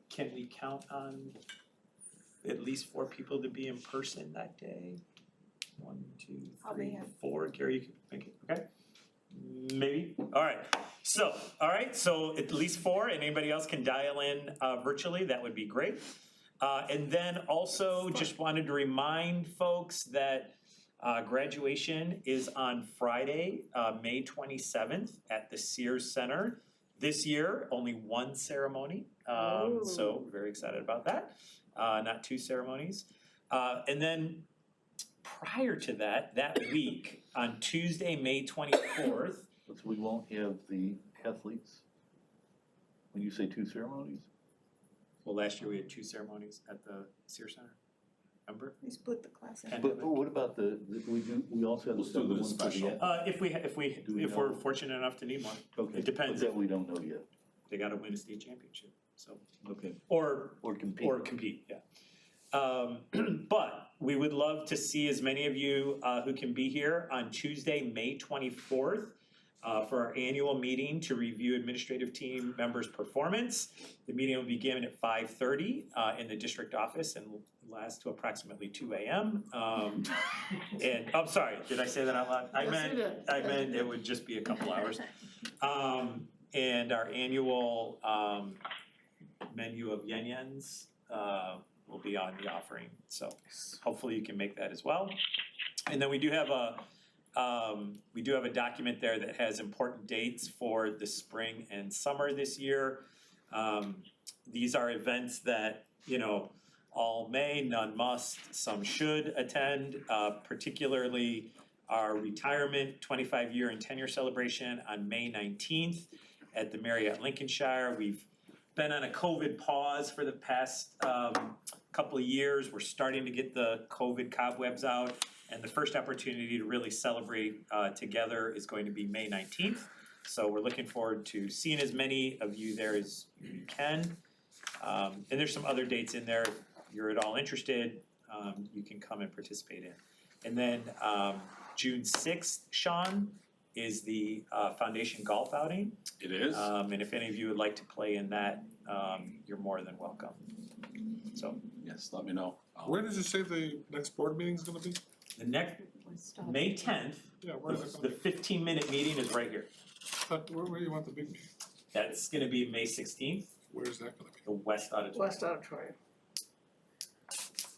can we count on at least 4 people to be in person that day? 1, 2, 3, 4. Gary, you can make it, okay? Maybe, all right. So at least 4, and anybody else can dial in virtually, that would be great. And then also just wanted to remind folks that graduation is on Friday, May 27th at the Sears Center. This year, only 1 ceremony, so very excited about that. Not 2 ceremonies. And then prior to that week, on Tuesday, May 24th. So we won't have the athletes? When you say 2 ceremonies? Well, last year we had 2 ceremonies at the Sears Center. Remember? We split the class. But what about we also have the Let's do separate the one for the special. If we're fortunate enough to need one. Okay, It depends but if that we don't know yet. they gotta win a state championship, so. Okay. Or compete. yeah. But we would love to see as many of you who can be here on Tuesday, May 24th. For our annual meeting to review administrative team members' performance. The meeting will begin at 5:30 in the district office and will last to approximately 2 a.m. And I'm sorry, did I say that out loud? I meant it would just be a couple hours. And our annual menu of yen-yens will be on the offering. So hopefully you can make that as well. And then we do have a document there that has important dates for the spring and summer this year. These are events that, all may, none must, some should attend, particularly our retirement 25-year and 10-year celebration on May 19th at the Marriott Lincolnshire. We've been on a COVID pause for the past couple of years. We're starting to get the COVID cobwebs out. And the first opportunity to really celebrate together is going to be May 19th. So we're looking forward to seeing as many of you there as you can. And there's some other dates in there. If you're at all interested, you can come and participate in. And then June 6th, Sean, is the Foundation Golf Outing. It is. And if any of you would like to play in that, you're more than welcome. So yes, let me know. Where did you say the next board meeting's gonna be? The next, May 10th, Yeah, where is it the gonna be? 15-minute meeting is right here. But where do you want the big meeting? That's gonna be May 16th, Where's that gonna be? the West Auditorium. West Auditorium.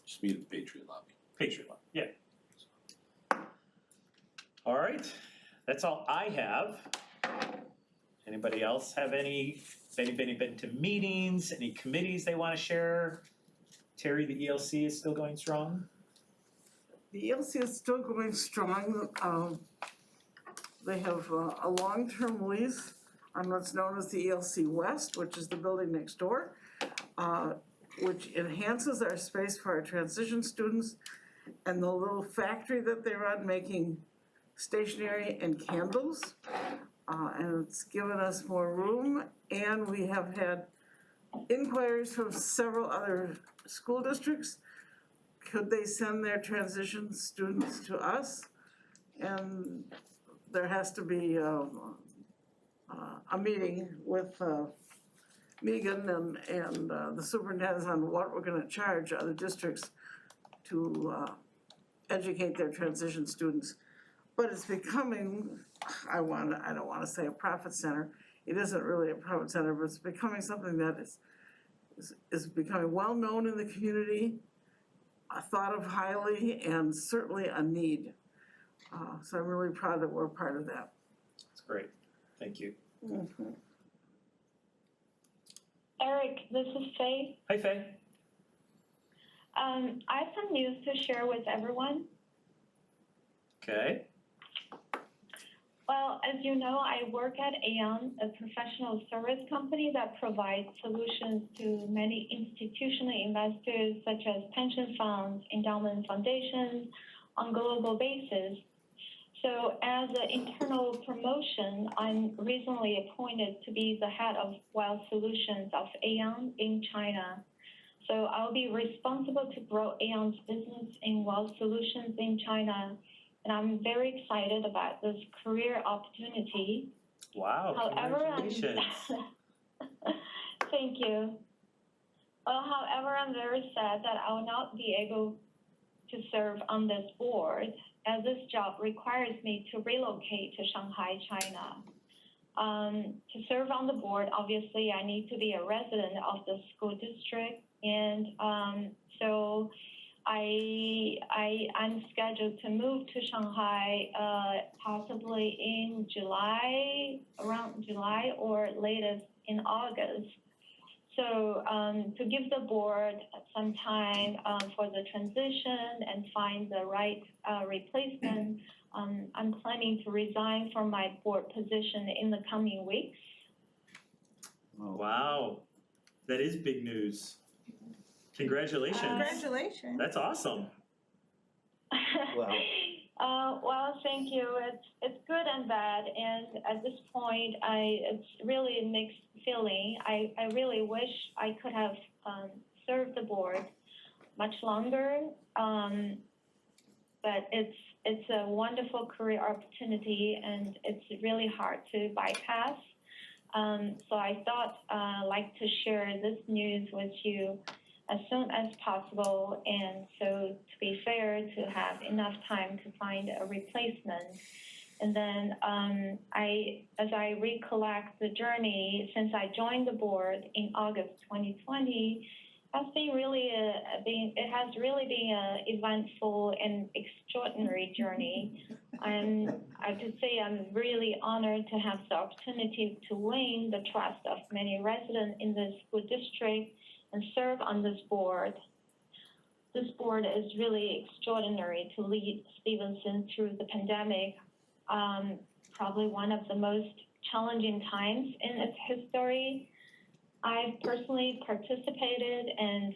Just meet at the Patriot Lobby. Patriot Lobby, yeah. All right, that's all I have. Anybody else have anybody been to meetings, any committees they wanna share? Terry, the ELC is still going strong? The ELC is still going strong. They have a long-term lease on what's known as the ELC West, which is the building next door, which enhances our space for our transition students and the little factory that they run making stationery and candles. And it's given us more room, and we have had inquiries from several other school districts. Could they send their transition students to us? And there has to be a meeting with Megan and the superintendents on what we're gonna charge other districts to educate their transition students. But it's becoming, I don't wanna say a profit center. It isn't really a profit center, but it's becoming something that is becoming well-known in the community, thought of highly, and certainly a need. So I'm really proud that we're part of that. That's great, thank you. Mm-hmm. Eric, this is Faye. Hi, Faye. I have some news to share with everyone. Okay. Well, as you know, I work at Aon, a professional service company that provides solutions to many institutional investors such as pension funds, endowment foundations on a global basis. So as an internal promotion, I'm recently appointed to be the head of Wild Solutions of Aeon in China. So I'll be responsible to grow Aeon's business in Wild Solutions in China. And I'm very excited about this career opportunity. Wow, However, congratulations. Thank you. However, I'm very sad that I will not be able to serve on this board, as this job requires me to relocate to Shanghai, China. To serve on the board, obviously, I need to be a resident of the school district, and so I'm scheduled to move to Shanghai possibly in July, around July or latest in August. So to give the board some time for the transition and find the right replacement, I'm planning to resign from my board position in the coming weeks. Wow, that is big news. Congratulations. Congratulations. That's awesome. Wow. Well, thank you. It's good and bad, and at this point, it's really a mixed feeling. I really wish I could have served the board much longer, but it's a wonderful career opportunity, and it's really hard to bypass. So I thought I'd like to share this news with you as soon as possible, and so to be fair, to have enough time to find a replacement. And then as I recollect the journey since I joined the board in August 2020, has been really it has really been an eventful and extraordinary journey. I have to say I'm really honored to have the opportunity to win the trust of many residents in the school district and serve on this board. This board is really extraordinary to lead Stevenson through the pandemic, probably one of the most challenging times in its history. I've personally participated and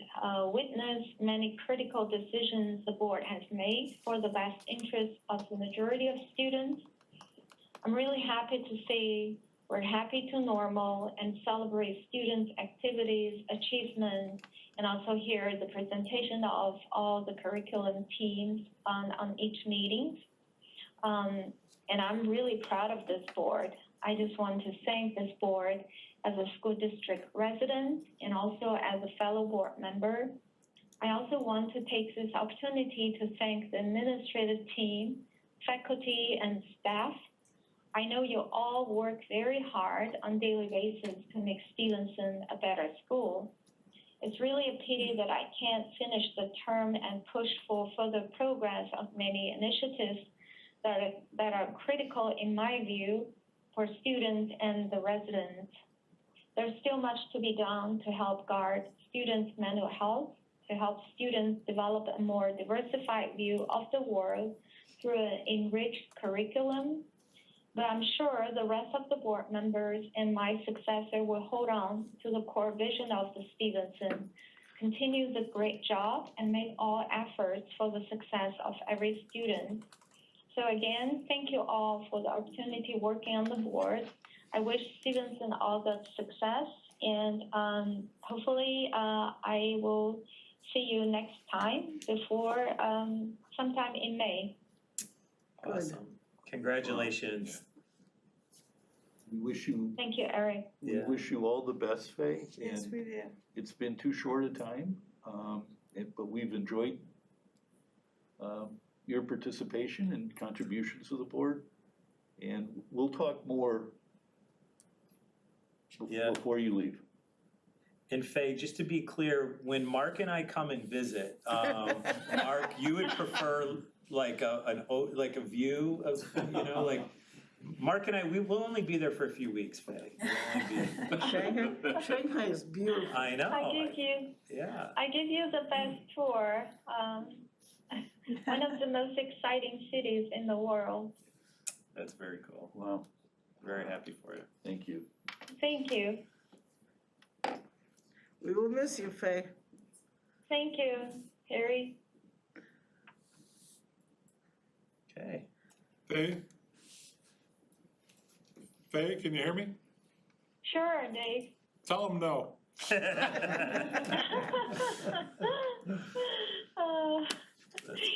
witnessed many critical decisions the board has made for the best interest of the majority of students. I'm really happy to say we're happy to normal and celebrate students' activities, achievements, and also hear the presentation of all the curriculum teams on each meeting. And I'm really proud of this board. I just want to thank this board as a school district resident and also as a fellow board member. I also want to take this opportunity to thank the administrative team, faculty, and staff. I know you all work very hard on a daily basis to make Stevenson a better school. It's really a pity that I can't finish the term and push for further progress of many initiatives that are critical, in my view, for students and the residents. There's still much to be done to help guard students' mental health, to help students develop a more diversified view of the world through an enriched curriculum. But I'm sure the rest of the board members and my successor will hold on to the core vision of the Stevenson, continue the great job, and make all efforts for the success of every student. So again, thank you all for the opportunity working on the board. I wish Stevenson all the success, and hopefully I will see you next time before sometime in May. Awesome. Congratulations. We wish you. Thank you, Eric. We wish you all the best, Faye. Yes, and we do. It's been too short a time, but we've enjoyed your participation and contributions to the board. And we'll talk more before you leave. And Faye, just to be clear, when Mark and I come and visit, Mark, you would prefer like a view of, like, Mark and I, we will only be there for a few weeks, Faye. Shanghai is beautiful. I know. I give you the best tour. One of the most exciting cities in the world. That's very cool. Wow. Very happy for you. Thank you. Thank you. We will miss you, Faye. Thank you, Harry. Okay. Faye? Faye, can you hear me? Sure, Dave. Tell them no. That's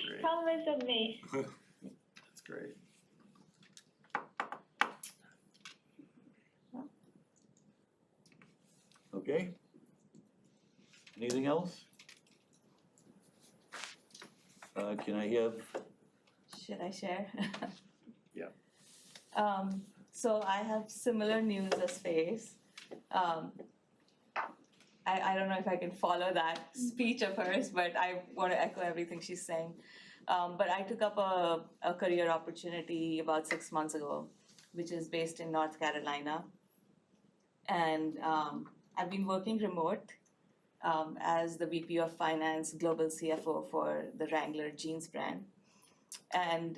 great. Comments of me. That's great. Okay? Anything else? Can I have, Should I share? Yeah. So I have similar news as Faye's. I don't know if I can follow that speech of hers, but I want to echo everything she's saying. But I took up a career opportunity about 6 months ago, which is based in North Carolina. And I've been working remote as the VP of Finance, Global CFO for the Wrangler jeans brand. And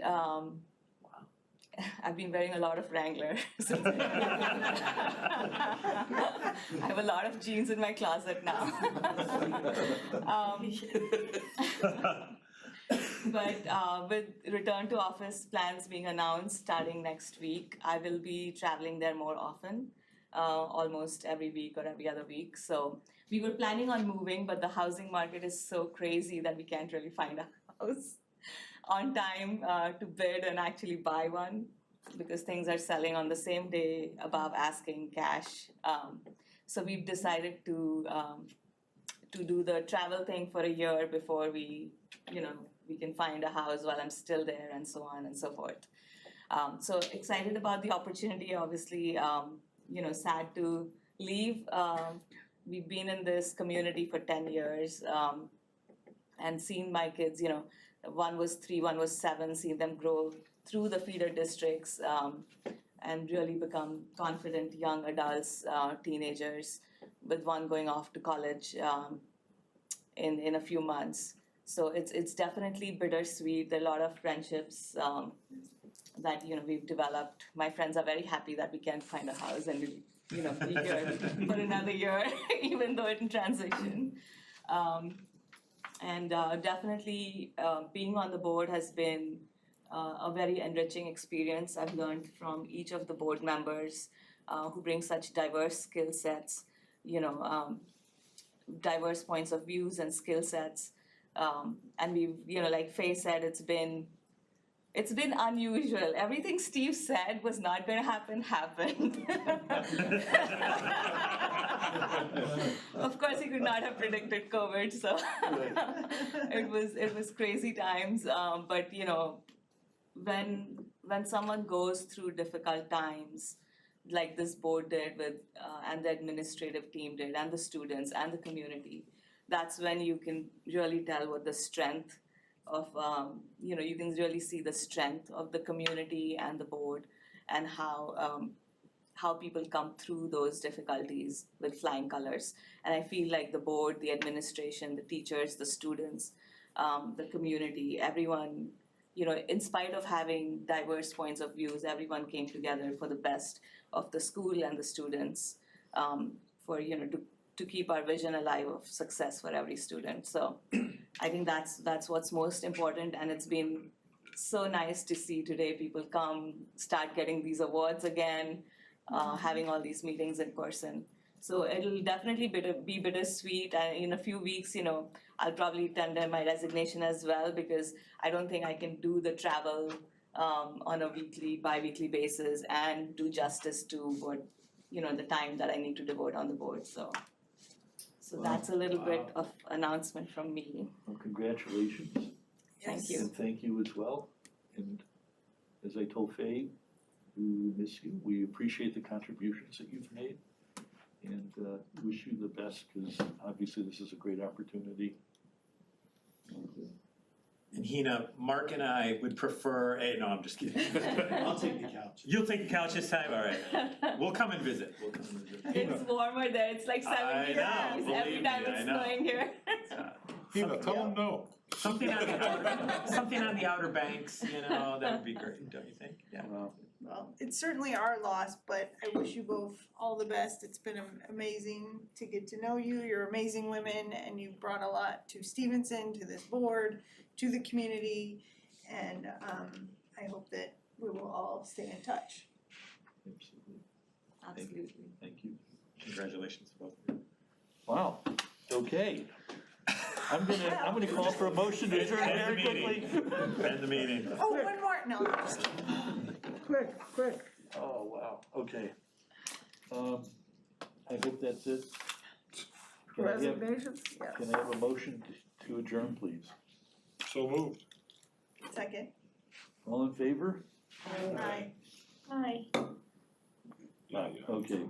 I've been wearing a lot of Wrangler. I have a lot of jeans in my closet now. But with return to office plans being announced starting next week, I will be traveling there more often, almost every week or every other week. So we were planning on moving, but the housing market is so crazy that we can't really find a house on time to bid and actually buy one, because things are selling on the same day above asking cash. So we've decided to do the travel thing for a year before we can find a house while I'm still there, and so on and so forth. So excited about the opportunity, obviously, sad to leave. We've been in this community for 10 years and seen my kids, one was 3, one was 7, seeing them grow through the feeder districts and really become confident young adults, teenagers, with one going off to college in a few months. So it's definitely bittersweet. There are a lot of friendships that we've developed. My friends are very happy that we can't find a house and be here for another year, even though it's in transition. And definitely being on the board has been a very enriching experience. I've learned from each of the board members who bring such diverse skill sets, diverse points of views and skill sets. And we've, like Faye said, it's been unusual. Everything Steve said was not going to happen, happened. Of course, he could not have predicted COVID, so it was crazy times. But when someone goes through difficult times, like this board did with, and the administrative team did, and the students and the community, that's when you can really tell what the strength of, you can really see the strength of the community and the board, and how people come through those difficulties with flying colors. And I feel like the board, the administration, the teachers, the students, the community, everyone, in spite of having diverse points of views, everyone came together for the best of the school and the students, for, to keep our vision alive of success for every student. So I think that's what's most important, and it's been so nice to see today people come, start getting these awards again, having all these meetings in person. So it'll definitely be bittersweet, and in a few weeks, I'll probably tender my resignation as well, because I don't think I can do the travel on a bi-weekly basis and do justice to what, the time that I need to devote on the board. So that's a little bit of announcement from me. well, congratulations. Thank you. And thank you as well. And as I told Faye, we miss you. We appreciate the contributions that you've made, and wish you the best, because obviously this is a great opportunity. And Hina, Mark and I would prefer, no, I'm just kidding. I'll take the couch. You'll take the couch this time? All right. We'll come and visit. It's warmer there. It's like 70 degrees every time it's snowing here. Hina, tell them no. Something on the outer banks, that would be great, don't you think? Yeah. Well, it's certainly our loss, but I wish you both all the best. It's been amazing to get to know you. You're amazing women, and you've brought a lot to Stevenson, to this board, to the community, and I hope that we will all stay in touch. Absolutely. Absolutely. Thank you. Congratulations to both of you. Wow, okay. I'm gonna call for a motion to adjourn End the very quickly. meeting. End the meeting. Oh, one more, no, I'm just kidding. Quick. Oh, wow, okay. I hope that's it. Can I have- Resignations, yes. Can I have a motion to adjourn, please? So moved. Second. All in favor? Aye. Hi. Yeah, Okay.